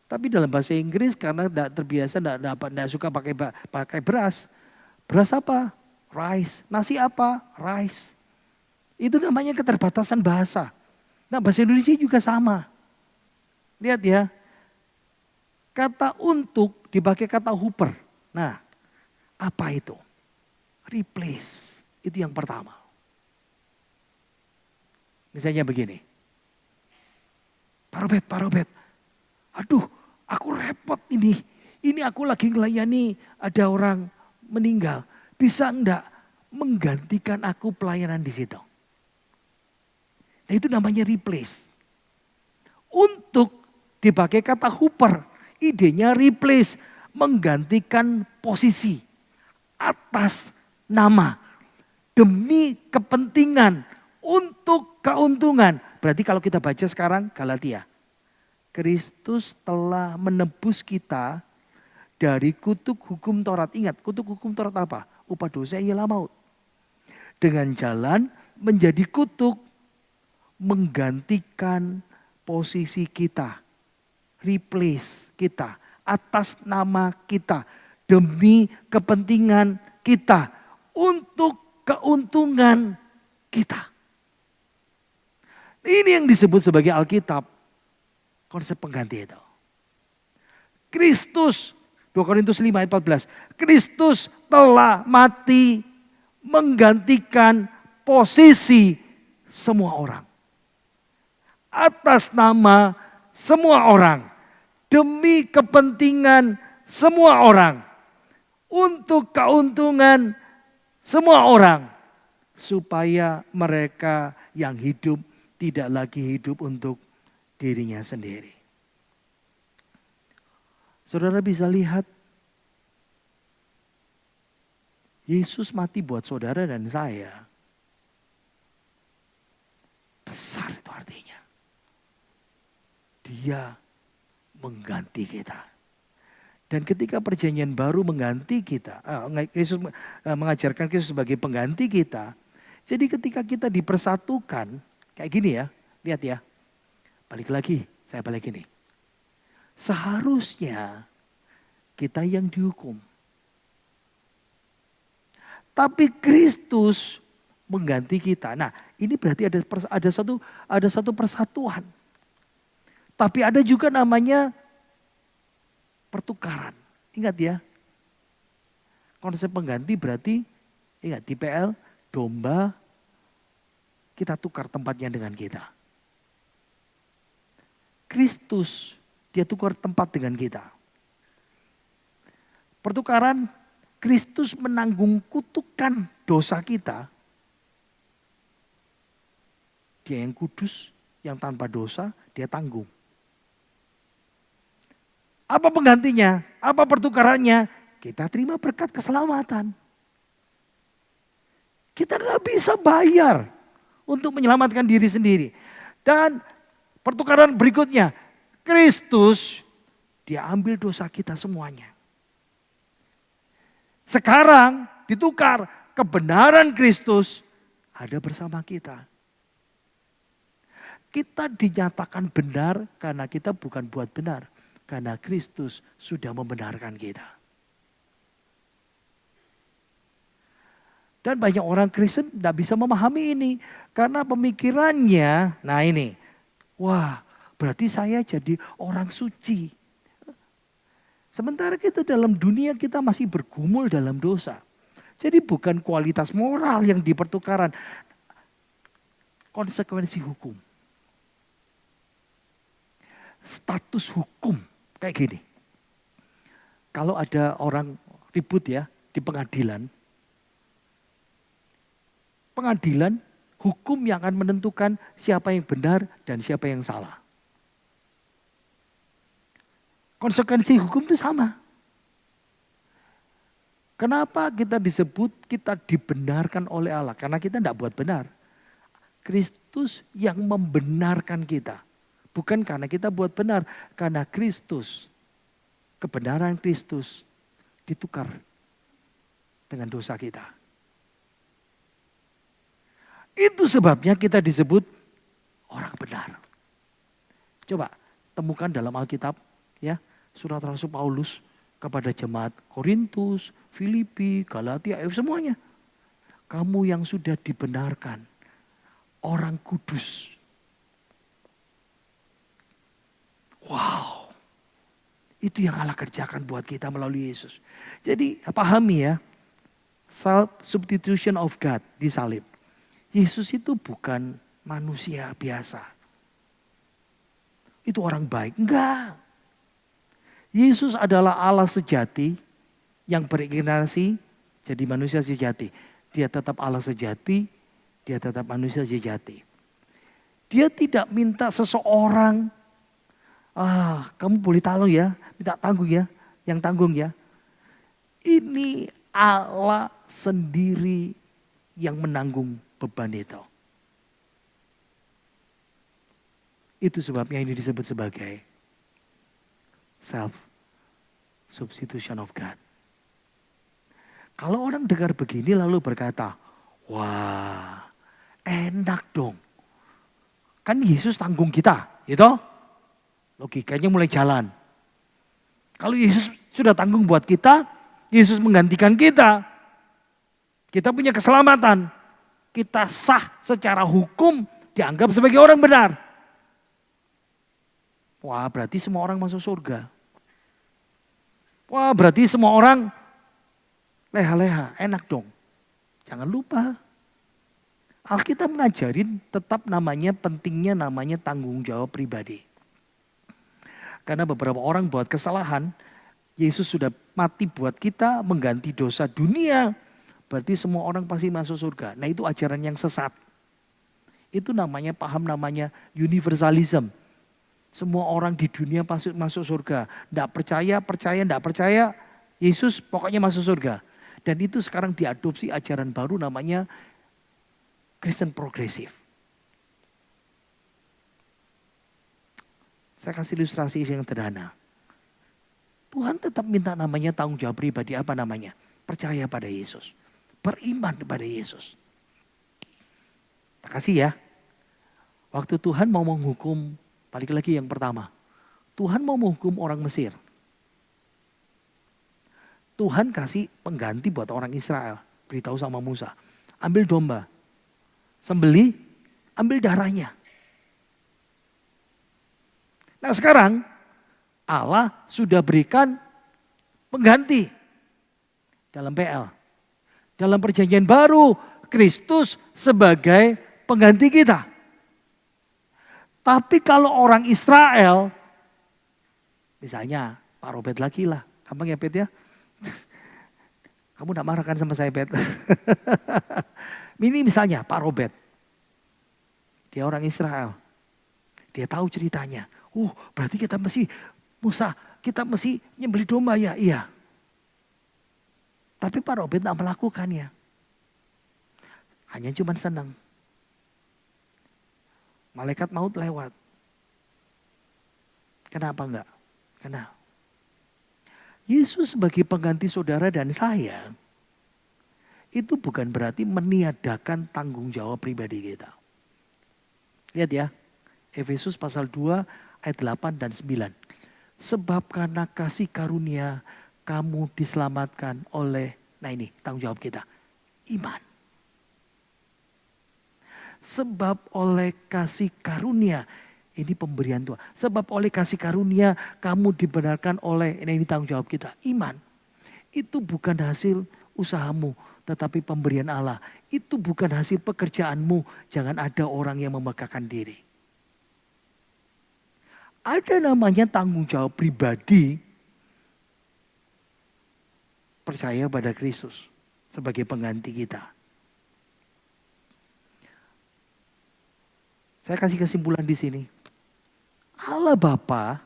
Tapi dalam bahasa Inggris karena tidak terbiasa, tidak suka pakai beras. Beras apa? Rice. Nasi apa? Rice. Itu namanya keterbatasan bahasa. Nah, bahasa Indonesia juga sama. Lihat ya. Kata untuk dipakai kata huper. Nah, Apa itu? Replace. Itu yang pertama. Misalnya begini. Pak Robert. Aduh, aku repot ini. Ini aku lagi ngelayani ada orang meninggal. Bisa enggak menggantikan aku pelayanan di situ? Nah, itu namanya replace. Untuk dipakai kata Hooper, idenya replace, menggantikan posisi atas nama demi kepentingan untuk keuntungan. Berarti kalau kita baca sekarang Galatia, Kristus telah menebus kita dari kutuk hukum Taurat. Ingat, kutuk hukum Taurat apa? Upah dosa ialah maut. Dengan jalan menjadi kutuk, menggantikan posisi kita, replace kita, atas nama kita, demi kepentingan kita, untuk keuntungan kita. Ini yang disebut sebagai Alkitab, konsep pengganti itu. Kristus, 2 Korintus 5 ayat 14, Kristus telah mati menggantikan posisi semua orang. Atas nama semua orang, demi kepentingan semua orang, untuk keuntungan semua orang, supaya mereka yang hidup tidak lagi hidup untuk dirinya sendiri. Saudara bisa lihat, Yesus mati buat saudara dan saya. Besar itu artinya. Dia mengganti kita. Dan ketika perjanjian baru mengganti kita, Yesus mengajarkan Kristus sebagai pengganti kita. Jadi ketika kita dipersatukan, kayak gini ya, lihat ya. Saya balik ini. Seharusnya kita yang dihukum. Tapi Kristus mengganti kita. Nah, ini berarti ada satu persatuan. Tapi ada juga namanya pertukaran. Ingat ya. Konsep pengganti berarti, ingat di PL, domba, kita tukar tempatnya dengan kita. Kristus, dia tukar tempat dengan kita. Pertukaran, Kristus menanggung kutukan dosa kita. Dia yang kudus, yang tanpa dosa, dia tanggung. Apa penggantinya? Apa pertukarannya? Kita terima berkat keselamatan. Kita nggak bisa bayar untuk menyelamatkan diri sendiri. Dan pertukaran berikutnya, Kristus, dia ambil dosa kita semuanya. Sekarang ditukar, kebenaran Kristus ada bersama kita. Kita dinyatakan benar karena kita bukan buat benar. Karena Kristus sudah membenarkan kita. Dan banyak orang Kristen tidak bisa memahami ini. Karena pemikirannya, nah ini. Wah, berarti saya jadi orang suci. Sementara kita dalam dunia kita masih bergumul dalam dosa. Jadi bukan kualitas moral yang dipertukaran. Konsekuensi hukum. Status hukum. Kayak gini, kalau ada orang ribut ya di pengadilan, hukum yang akan menentukan siapa yang benar dan siapa yang salah. Konsekuensi hukum itu sama. Kenapa kita disebut kita dibenarkan oleh Allah? Karena kita tidak buat benar. Kristus yang membenarkan kita. Bukan karena kita buat benar, karena Kristus, kebenaran Kristus ditukar dengan dosa kita. Itu sebabnya kita disebut orang benar. Coba temukan dalam Alkitab ya, surat Rasul Paulus kepada jemaat Korintus, Filipi, Galatia, semuanya. Kamu yang sudah dibenarkan, orang kudus. Wow, itu yang Allah kerjakan buat kita melalui Yesus. Jadi pahami ya, Self-substitution of God di salib. Yesus itu bukan manusia biasa. Itu orang baik. Enggak. Yesus adalah Allah sejati yang berinkarnasi jadi manusia sejati. Dia tetap Allah sejati, dia tetap manusia sejati. Dia tidak minta seseorang, kamu boleh tanggung ya, minta tanggung ya, yang tanggung ya. Ini Allah sendiri yang menanggung beban itu. Itu sebabnya ini disebut sebagai self-substitution of God. Kalau orang dengar begini lalu berkata, wah enak dong. Kan Yesus tanggung kita, gitu. Logikanya mulai jalan. Kalau Yesus sudah tanggung buat kita, Yesus menggantikan kita. Kita punya keselamatan. Kita sah secara hukum dianggap sebagai orang benar. Wah berarti semua orang masuk surga. Wah berarti semua orang leha-leha, enak dong. Jangan lupa. Alkitab ngajarin tetap pentingnya namanya tanggung jawab pribadi. Karena beberapa orang buat kesalahan, Yesus sudah mati buat kita, mengganti dosa dunia. Berarti semua orang pasti masuk surga. Nah itu ajaran yang sesat. Itu paham namanya universalism. Semua orang di dunia pasti masuk surga. Tidak percaya, tidak percaya, Yesus pokoknya masuk surga. Dan itu sekarang diadopsi ajaran baru namanya Kristen progresif. Saya kasih ilustrasi yang sederhana. Tuhan tetap minta namanya tanggung jawab pribadi, apa namanya? Percaya pada Yesus. Beriman kepada Yesus. Tak kasih ya. Waktu Tuhan mau menghukum, balik lagi yang pertama. Tuhan mau menghukum orang Mesir. Tuhan kasih pengganti buat orang Israel. Beritahu sama Musa. Ambil domba. Sembeli, ambil darahnya. Nah sekarang Allah sudah berikan pengganti dalam PL. Dalam perjanjian baru, Kristus sebagai pengganti kita. Tapi kalau orang Israel, misalnya Pak Robert lagi lah, gampang ya Bet ya. Kamu gak marah kan sama saya Bet? Ini misalnya Pak Robert. Dia orang Israel. Dia tahu ceritanya. Berarti kita kita mesti nyembelih domba ya? Iya. Tapi Pak Robert tak melakukannya. Hanya cuma senang. Malaikat maut lewat. Kenapa enggak? Kenapa? Yesus sebagai pengganti saudara dan saya, itu bukan berarti meniadakan tanggung jawab pribadi kita. Lihat ya, Efesus pasal 2 ayat 8 dan 9. Sebab karena kasih karunia kamu diselamatkan oleh, nah ini tanggung jawab kita, iman. Sebab oleh kasih karunia, ini pemberian Tuhan. Sebab oleh kasih karunia kamu dibenarkan oleh, ini tanggung jawab kita, iman. Itu bukan hasil usahamu, tetapi pemberian Allah. Itu bukan hasil pekerjaanmu, jangan ada orang yang memegahkan diri. Ada namanya tanggung jawab pribadi, percaya pada Kristus sebagai pengganti kita. Saya kasih kesimpulan di sini. Allah Bapa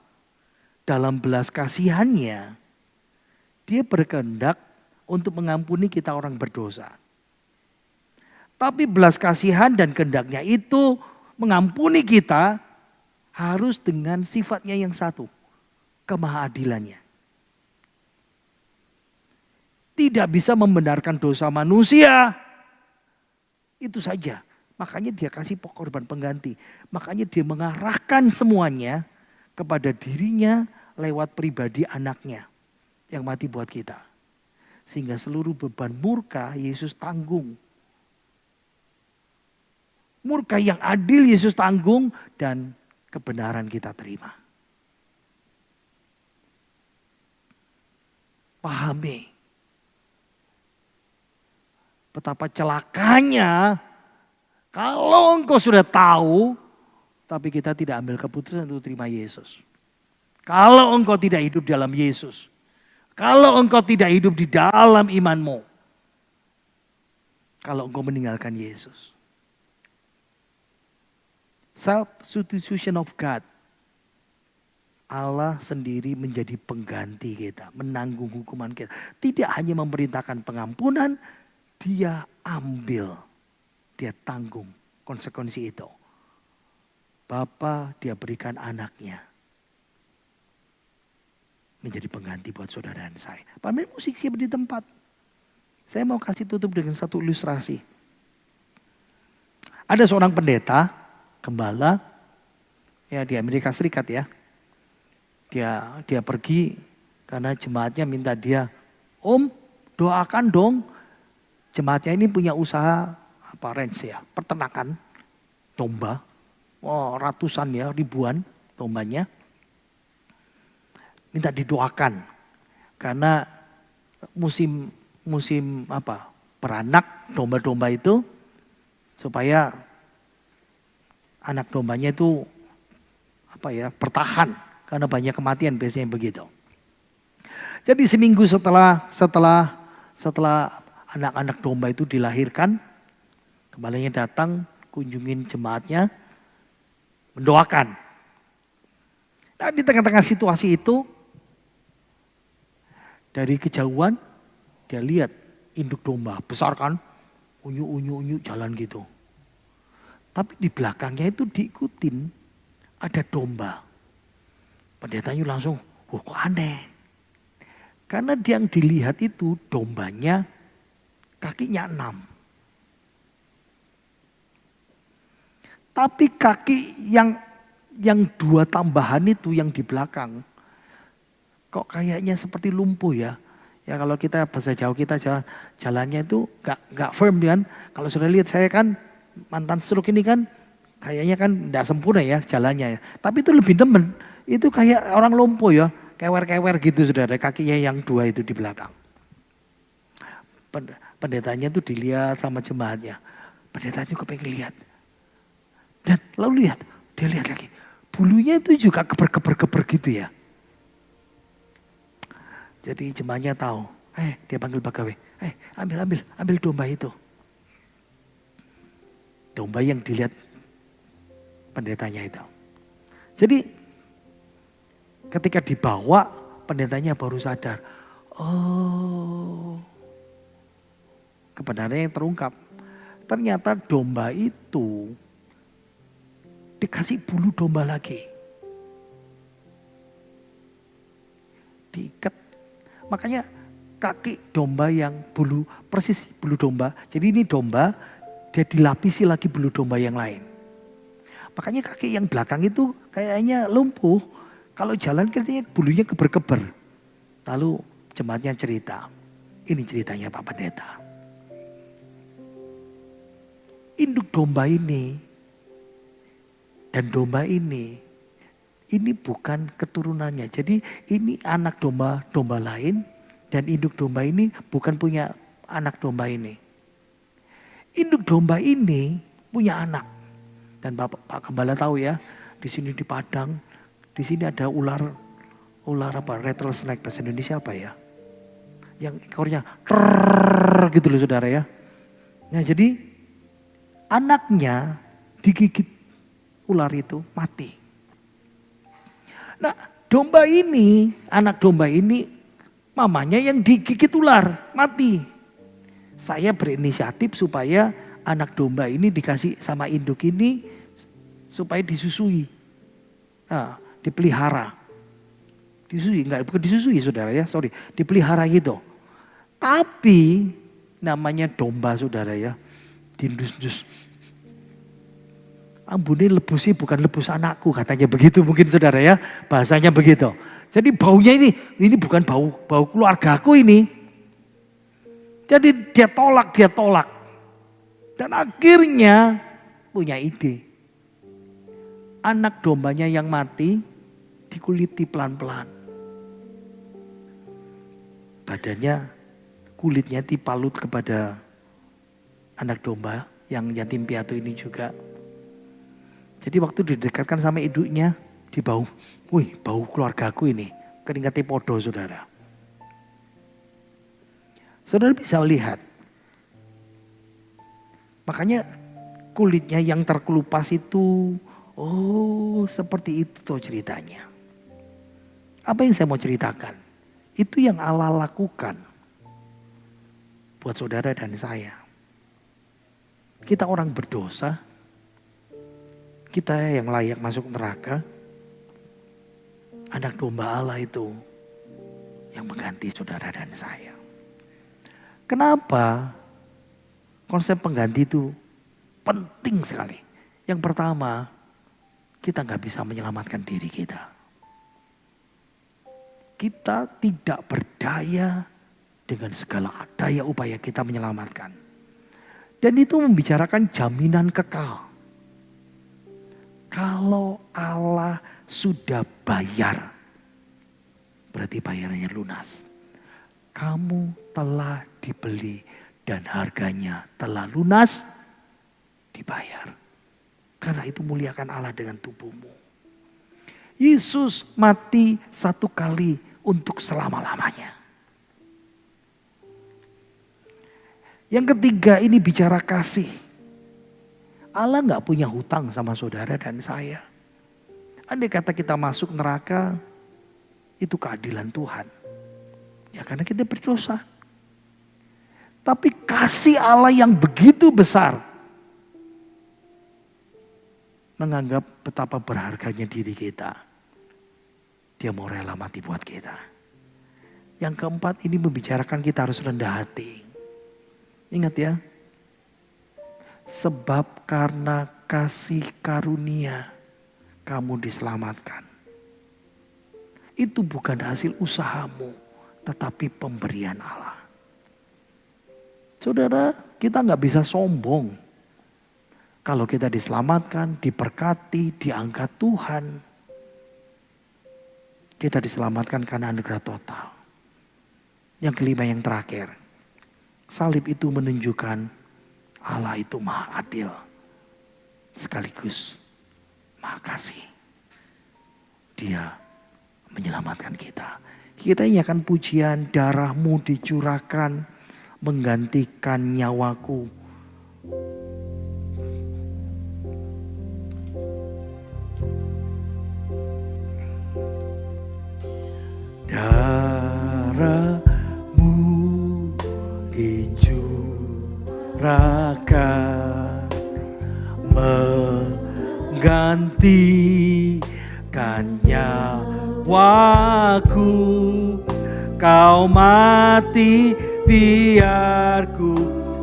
dalam belas kasihannya, dia berkehendak untuk mengampuni kita orang berdosa. Tapi belas kasihan dan kehendaknya itu mengampuni kita harus dengan sifatnya yang satu, kemahadilannya. Tidak bisa membenarkan dosa manusia. Itu saja. Makanya dia kasih korban pengganti. Makanya dia mengarahkan semuanya kepada dirinya lewat pribadi anaknya yang mati buat kita. Sehingga seluruh beban murka Yesus tanggung. Murka yang adil Yesus tanggung dan kebenaran kita terima. Pahami. Betapa celakanya kalau engkau sudah tahu, tapi kita tidak ambil keputusan untuk terima Yesus. Kalau engkau tidak hidup dalam Yesus, kalau engkau tidak hidup di dalam imanmu, kalau engkau meninggalkan Yesus. Substitution of God. Allah sendiri menjadi pengganti kita, menanggung hukuman kita. Tidak hanya memerintahkan pengampunan, dia ambil, dia tanggung konsekuensi itu. Bapa dia berikan anaknya menjadi pengganti buat saudara dan saya. Pemain musik siap di tempat. Saya mau kasih tutup dengan satu ilustrasi. Ada seorang pendeta, gembala, ya di Amerika Serikat ya. Dia pergi karena jemaatnya minta dia, Om doakan dong. Jemaatnya ini punya usaha ranch ya, peternakan domba. Oh, ratusan ya, ribuan dombanya. Minta didoakan karena musim beranak domba-domba itu supaya anak dombanya itu bertahan karena banyak kematian biasanya begitu. Jadi seminggu setelah anak-anak domba itu dilahirkan, gembalanya datang kunjungin jemaatnya, mendoakan. Nah di tengah-tengah situasi itu, dari kejauhan dia lihat induk domba besar kan, unyu jalan gitu. Tapi di belakangnya itu diikutin ada domba. Pendetanya langsung, kok aneh. Karena yang dilihat itu dombanya kakinya 6. Tapi kaki yang 2 tambahan itu yang di belakang, kok kayaknya seperti lumpuh ya. Ya kalau kita bahasa Jawa kita jalannya itu nggak firm kan. Kalau sudah lihat saya kan mantan stroke ini kan kayaknya kan nggak sempurna ya jalannya ya. Tapi itu lebih demen. Itu kayak orang lumpuh ya. Kewer-kewer gitu saudara. Kakinya yang 2 itu di belakang. Pendetanya itu dilihat sama jemaatnya. Pendetanya kok pengen lihat. Dan lalu dia lihat lagi. Bulunya itu juga keber-keber gitu ya. Jadi jemaatnya tahu. Dia panggil pegawai. Ambil domba itu. Domba yang dilihat pendetanya itu. Jadi ketika dibawa pendetanya baru sadar. Oh, kebenarannya yang terungkap. Ternyata domba itu dikasih bulu domba lagi. Diikat. Makanya kaki domba yang persis bulu domba. Jadi ini domba, dia dilapisi lagi bulu domba yang lain. Makanya kaki yang belakang itu kayaknya lumpuh. Kalau jalan katanya bulunya keber-keber. Lalu jemaatnya cerita. Ini ceritanya Pak Pendeta. Induk domba ini dan domba ini bukan keturunannya. Jadi ini anak domba lain dan induk domba ini bukan punya anak domba ini. Induk domba ini punya anak. Dan Pak Gembala tahu ya, di sini di Padang, di sini ada ular rattlesnake, bahasa Indonesia apa ya? Yang ekornya gitu loh saudara ya. Nah jadi anaknya digigit ular itu mati. Nah domba ini, anak domba ini mamanya yang digigit ular mati. Saya berinisiatif supaya anak domba ini dikasih sama induk ini supaya disusui. Nah, dipelihara. Bukan disusui saudara ya, dipelihara gitu. Tapi namanya domba saudara ya, diendus-endus. Ambune lebusnya bukan lebus anakku katanya begitu mungkin saudara ya, bahasanya begitu. Jadi baunya ini bukan bau keluargaku ini. Jadi dia tolak. Dan akhirnya punya ide. Anak dombanya yang mati dikuliti pelan-pelan. Badannya, kulitnya dipalut kepada anak domba yang yatim piatu ini juga. Jadi waktu didekatkan sama induknya, di bau, wih bau keluargaku ini, keringatnya podo saudara. Saudara bisa lihat, makanya kulitnya yang terkelupas itu, oh seperti itu tuh ceritanya. Apa yang saya mau ceritakan? Itu yang Allah lakukan buat saudara dan saya. Kita orang berdosa, kita yang layak masuk neraka. Anak domba Allah itu yang mengganti saudara dan saya. Kenapa konsep pengganti itu penting sekali? Yang pertama, kita gak bisa menyelamatkan diri kita. Kita tidak berdaya dengan segala daya upaya kita menyelamatkan. Dan itu membicarakan jaminan kekal. Kalau Allah sudah bayar, berarti bayarannya lunas. Kamu telah dibeli dan harganya telah lunas dibayar. Karena itu muliakan Allah dengan tubuhmu. Yesus mati satu kali untuk selama-lamanya. Yang ketiga ini bicara kasih. Allah gak punya hutang sama saudara dan saya. Andai kata kita masuk neraka, itu keadilan Tuhan. Ya karena kita berdosa. Tapi kasih Allah yang begitu besar, menganggap betapa berharganya diri kita. Dia mau rela mati buat kita. Yang keempat ini membicarakan kita harus rendah hati. Ingat ya. Sebab karena kasih karunia kamu diselamatkan. Itu bukan hasil usahamu, tetapi pemberian Allah. Saudara, kita gak bisa sombong. Kalau kita diselamatkan, diberkati, diangkat Tuhan. Kita diselamatkan karena anugerah total. Yang kelima, yang terakhir. Salib itu menunjukkan Allah itu maha adil. Sekaligus maha kasih. Dia menyelamatkan kita. Kita nyanyikan pujian, darahmu dicurahkan menggantikan nyawaku. Darahmu dicurahkan menggantikan nyawaku. Kau mati biar ku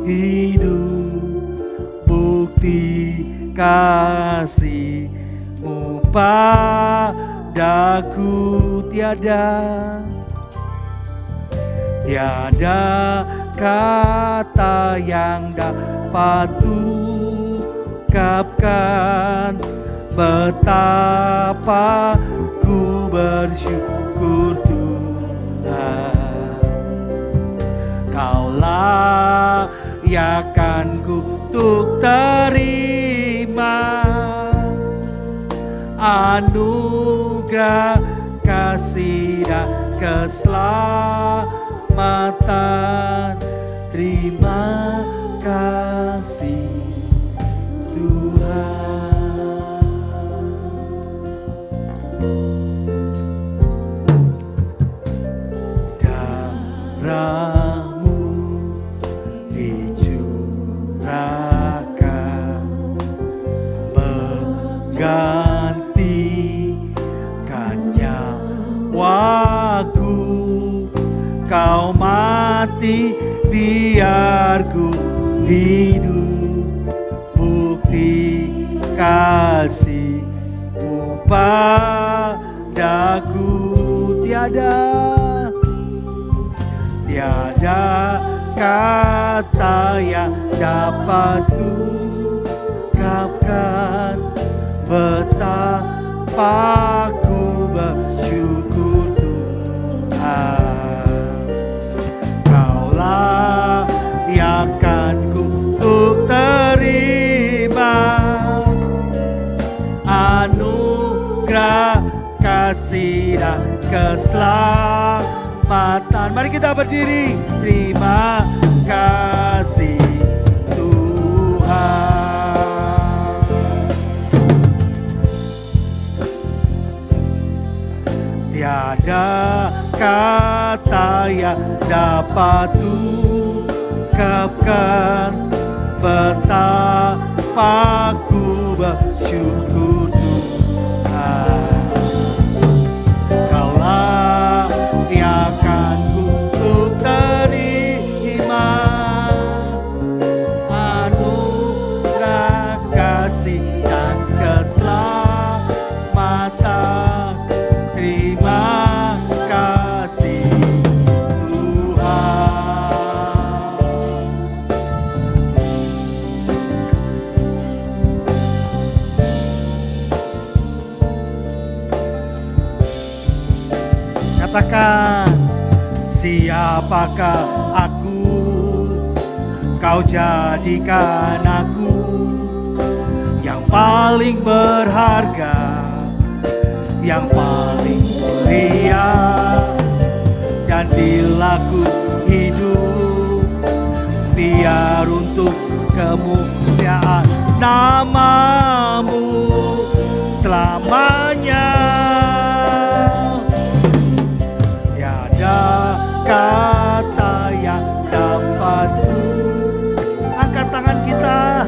hidup, bukti kasih-Mu padaku. Tiada kata yang dapat ungkapkan betapa ku bersyukur Tuhan. Kau layakkanku untuk terima anugerah kasih dan keselamatan. Terima kasih Tuhan. Darahmu dicurahkan menggantikan nyawaku. Kau mati biar ku hidup, bukti kasih-Mu padaku. Tiada kata yang dapat ungkapkan betapa ku bersyukur Tuhan. Layakkanku untuk berdiri. Terima kasih Tuhan. Tiada kata yang dapat ungkapkan betapa ku bersyukur Tuhan. Kaulah yang untuk terima anugerah kasih dan keselamatan. Terima kasih Tuhan. Katakan, siapakah aku? Kau jadikan aku yang paling berharga, yang paling mulia, dan bila ku hidup biar untuk kemuliaan namamu selamanya. Tiada kata yang dapat angkat tangan kita,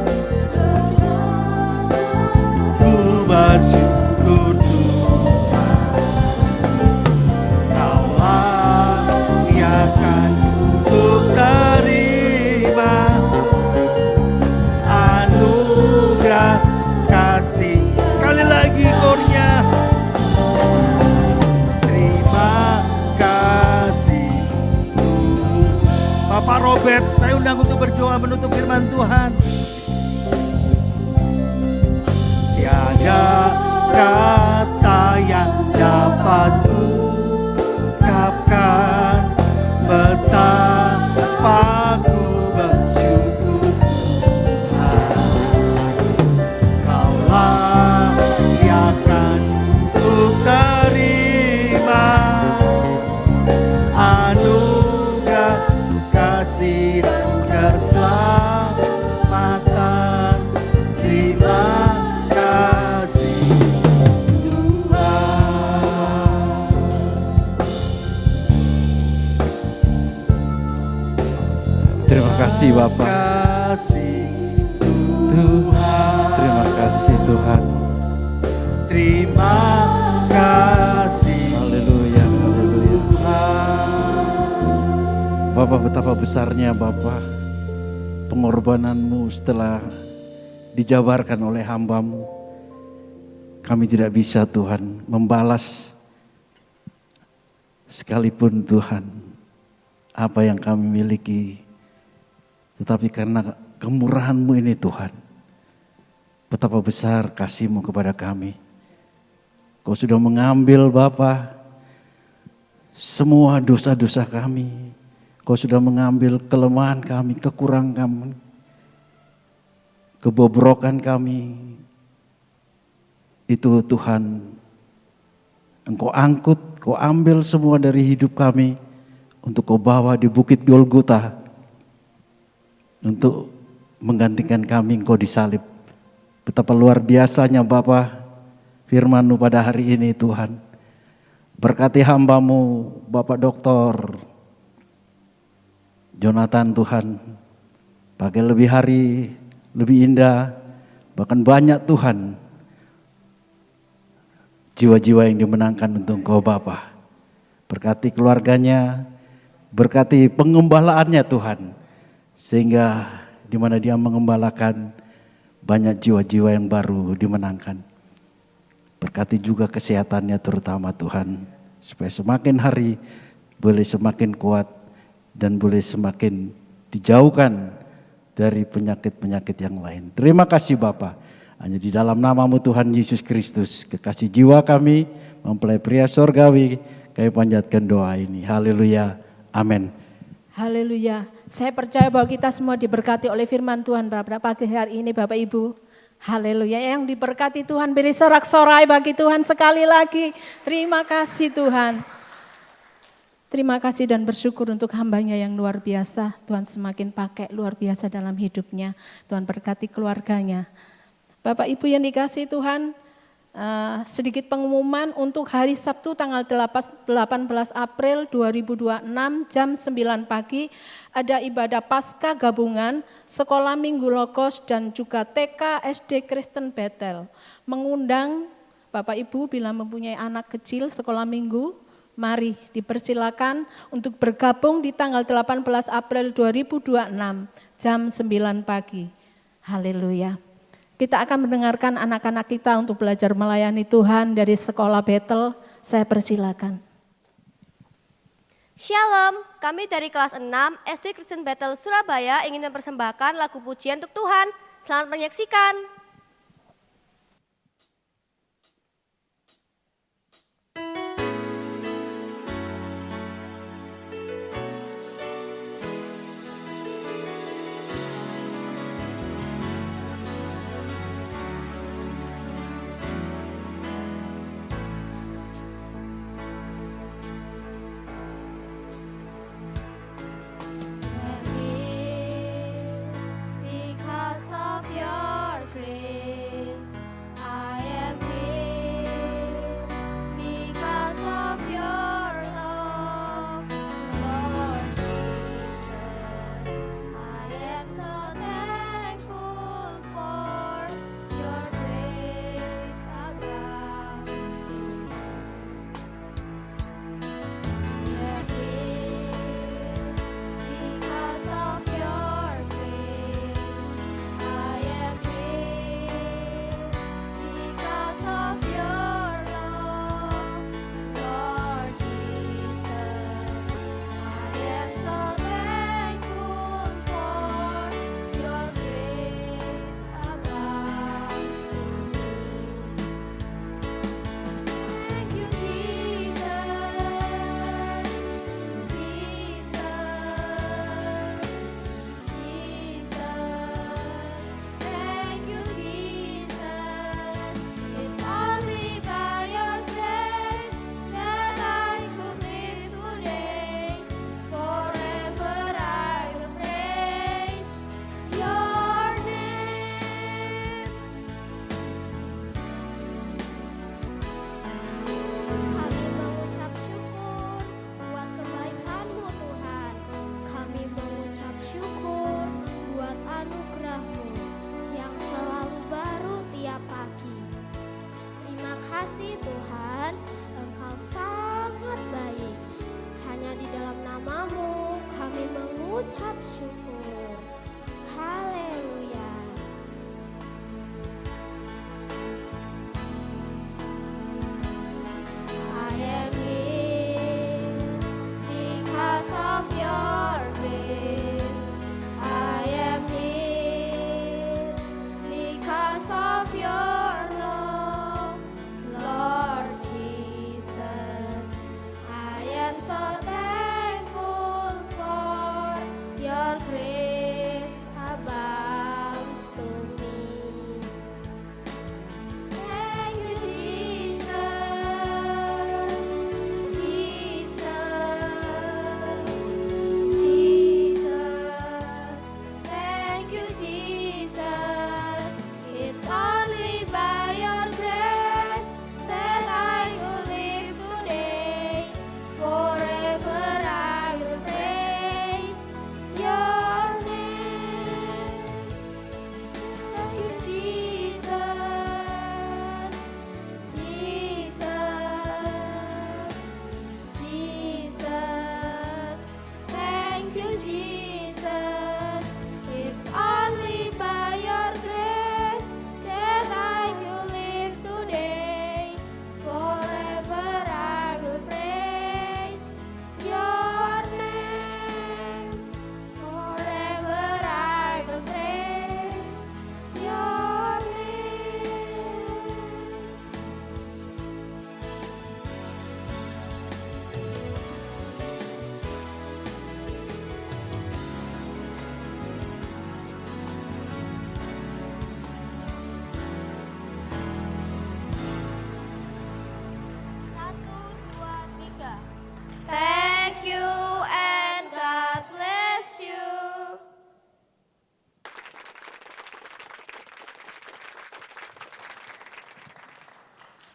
ku bersyukur Tuhan. Kaulah yang akan untuk terima anugerah kasih. Sekali lagi kornya. Terima kasih Tuhan. Bapak Robert, saya undang untuk berdoa menutup firman Tuhan. Tiada kata yang dapat ungkapkan betapa ku bersyukur Tuhan. Kaulah yang akan untuk terima anugerah kasih dan keselamatan. Terima kasih Tuhan.
Terima kasih Bapak.
Kasih Tuhan.
Terima kasih Tuhan.
Terima kasih
Haleluya, haleluya.
Tuhan.
Bapak, betapa besarnya Bapak pengorbananmu setelah dijabarkan oleh hamba-Mu. Kami tidak bisa Tuhan membalas sekalipun Tuhan apa yang kami miliki. Tetapi karena kemurahan-Mu ini Tuhan, betapa besar kasih-Mu kepada kami. Kau sudah mengambil Bapa semua dosa-dosa kami. Kau sudah mengambil kelemahan kami, kekurangan kami, kebobrokan kami. Itu Tuhan, Engkau angkut, Kau ambil semua dari hidup kami untuk Kau bawa di Bukit Golgota untuk menggantikan kami Engkau disalib. Betapa luar biasanya Bapa firman-Mu pada hari ini Tuhan. Berkati hamba-Mu Bapak Doktor Jonathan Tuhan, pakai lebih hari, lebih indah, bahkan banyak Tuhan jiwa-jiwa yang dimenangkan untuk Engkau Bapa. Berkati keluarganya, berkati pengembalaannya Tuhan, sehingga di mana dia mengembalakan banyak jiwa-jiwa yang baru dimenangkan. Berkati juga kesehatannya terutama Tuhan, supaya semakin hari boleh semakin kuat dan boleh semakin dijauhkan dari penyakit-penyakit yang lain. Terima kasih Bapa. Hanya di dalam nama-Mu Tuhan Yesus Kristus, kekasih jiwa kami, mempelai pria sorgawi, kami panjatkan doa ini. Haleluya. Amin.
Haleluya. Saya percaya bahwa kita semua diberkati oleh firman Tuhan pada pagi hari ini Bapak Ibu. Haleluya. Yang diberkati Tuhan, beri sorak-sorai bagi Tuhan sekali lagi. Terima kasih Tuhan. Terima kasih dan bersyukur untuk hambanya yang luar biasa. Tuhan semakin pakai luar biasa dalam hidupnya. Tuhan berkati keluarganya. Bapak Ibu yang dikasihi Tuhan, sedikit pengumuman untuk hari Sabtu tanggal 18 April 2026 jam 9 pagi ada ibadah Paskah gabungan Sekolah Minggu Logos dan juga TK SD Kristen Bethel. Mengundang Bapak Ibu bila mempunyai anak kecil sekolah minggu, mari dipersilakan untuk bergabung di tanggal 18 April 2026 jam 9 pagi. Haleluya. Kita akan mendengarkan anak-anak kita untuk belajar melayani Tuhan dari sekolah Bethel. Saya persilakan.
Shalom, kami dari kelas 6 SD Kristen Bethel Surabaya ingin mempersembahkan lagu pujian untuk Tuhan. Selamat menyaksikan.
Because of your grace.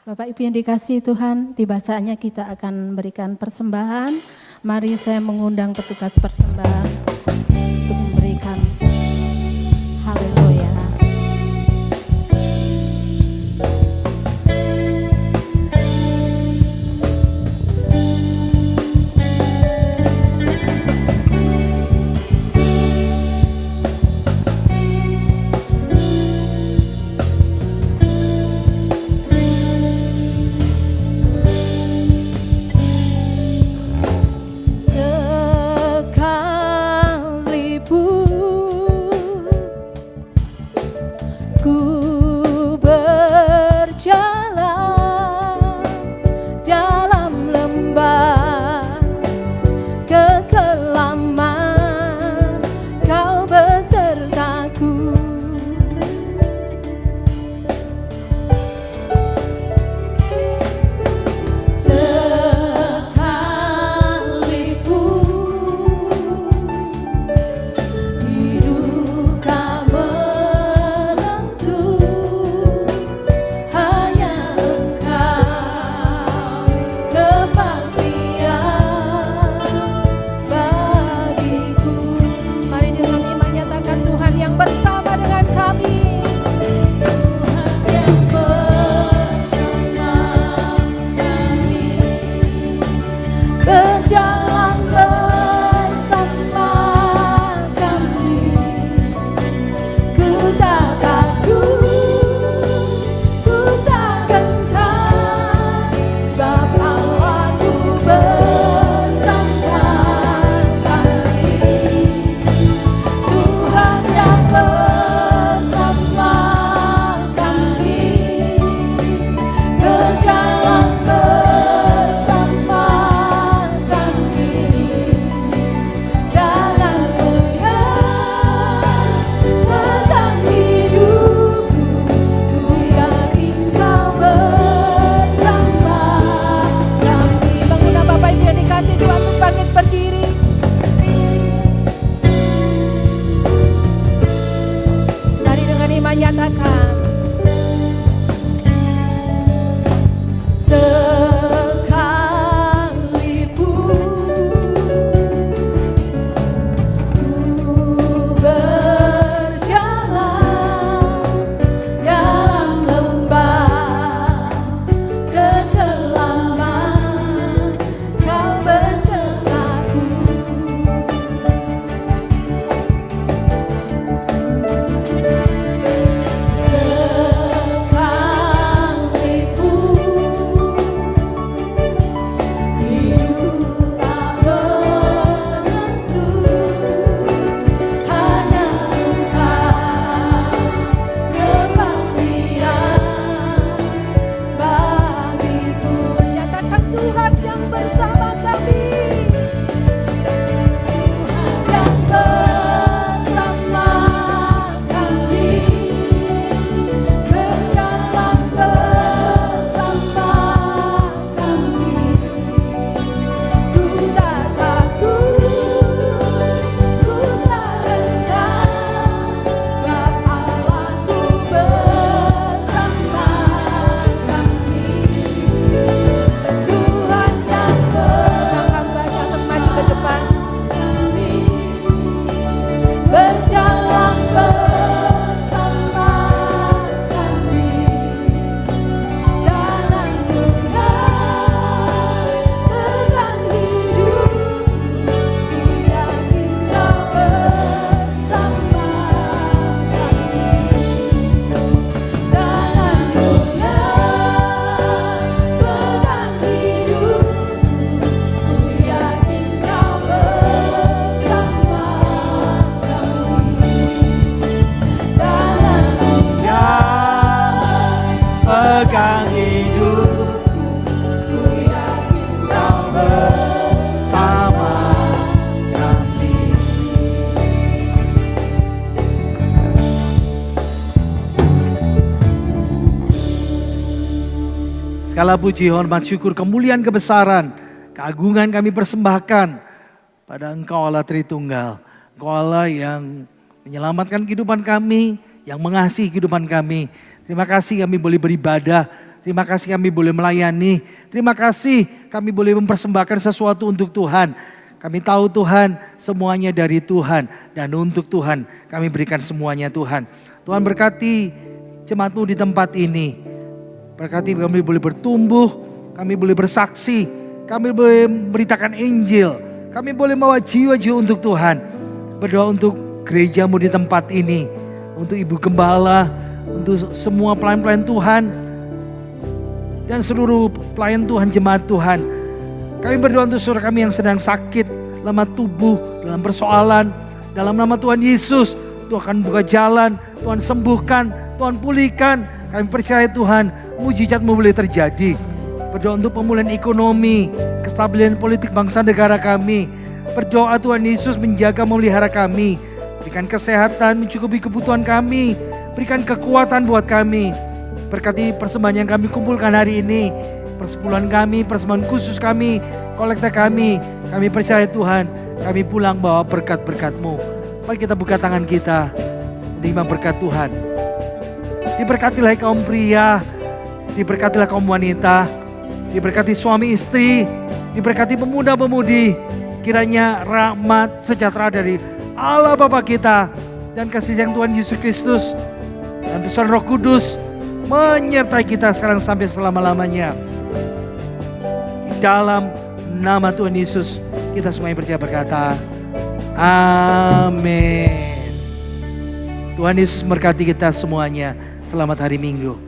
Bapak Ibu yang dikasihi Tuhan, tiba saatnya kita akan memberikan persembahan. Mari saya mengundang petugas persembahan untuk memberikan. Haleluya.
Segala puji, hormat, syukur, kemuliaan, kebesaran, keagungan kami persembahkan pada Engkau Allah Tritunggal. Engkau Allah yang menyelamatkan kehidupan kami, yang mengasihi kehidupan kami. Terima kasih kami boleh beribadah. Terima kasih kami boleh melayani. Terima kasih kami boleh mempersembahkan sesuatu untuk Tuhan. Kami tahu Tuhan semuanya dari Tuhan. Dan untuk Tuhan kami berikan semuanya Tuhan. Tuhan berkati jemaat-Mu di tempat ini. Berkati kami boleh bertumbuh. Kami boleh bersaksi. Kami boleh memberitakan Injil. Kami boleh membawa jiwa-jiwa untuk Tuhan. Berdoa untuk gereja-Mu di tempat ini. Untuk Ibu Gembala. Untuk semua pelayan-pelayan Tuhan. Dan seluruh pelayan Tuhan, jemaat Tuhan. Kami berdoa untuk saudara kami yang sedang sakit, lemah tubuh, dalam persoalan. Dalam nama Tuhan Yesus, Tuhan buka jalan, Tuhan sembuhkan, Tuhan pulihkan. Kami percaya Tuhan, mujizat-Mu boleh terjadi. Berdoa untuk pemulihan ekonomi, kestabilan politik bangsa negara kami. Berdoa Tuhan Yesus menjaga memelihara kami. Berikan kesehatan, mencukupi kebutuhan kami. Berikan kekuatan buat kami. Berkati persembahan yang kami kumpulkan hari ini, persepuluhan kami, persembahan khusus kami, kolekta kami. Kami percaya Tuhan, kami pulang bawa berkat-berkat-Mu. Mari kita buka tangan kita, menerima berkat Tuhan. Diberkatilah kaum pria, diberkatilah kaum wanita, diberkati suami istri, diberkati pemuda-pemudi. Kiranya rahmat sejahtera dari Allah Bapa kita dan kasih sayang Tuhan Yesus Kristus dan pesan Roh Kudus menyertai kita sekarang sampai selama-lamanya. Di dalam nama Tuhan Yesus kita semuanya percaya berkata, amin. Tuhan Yesus memberkati kita semuanya. Selamat hari Minggu.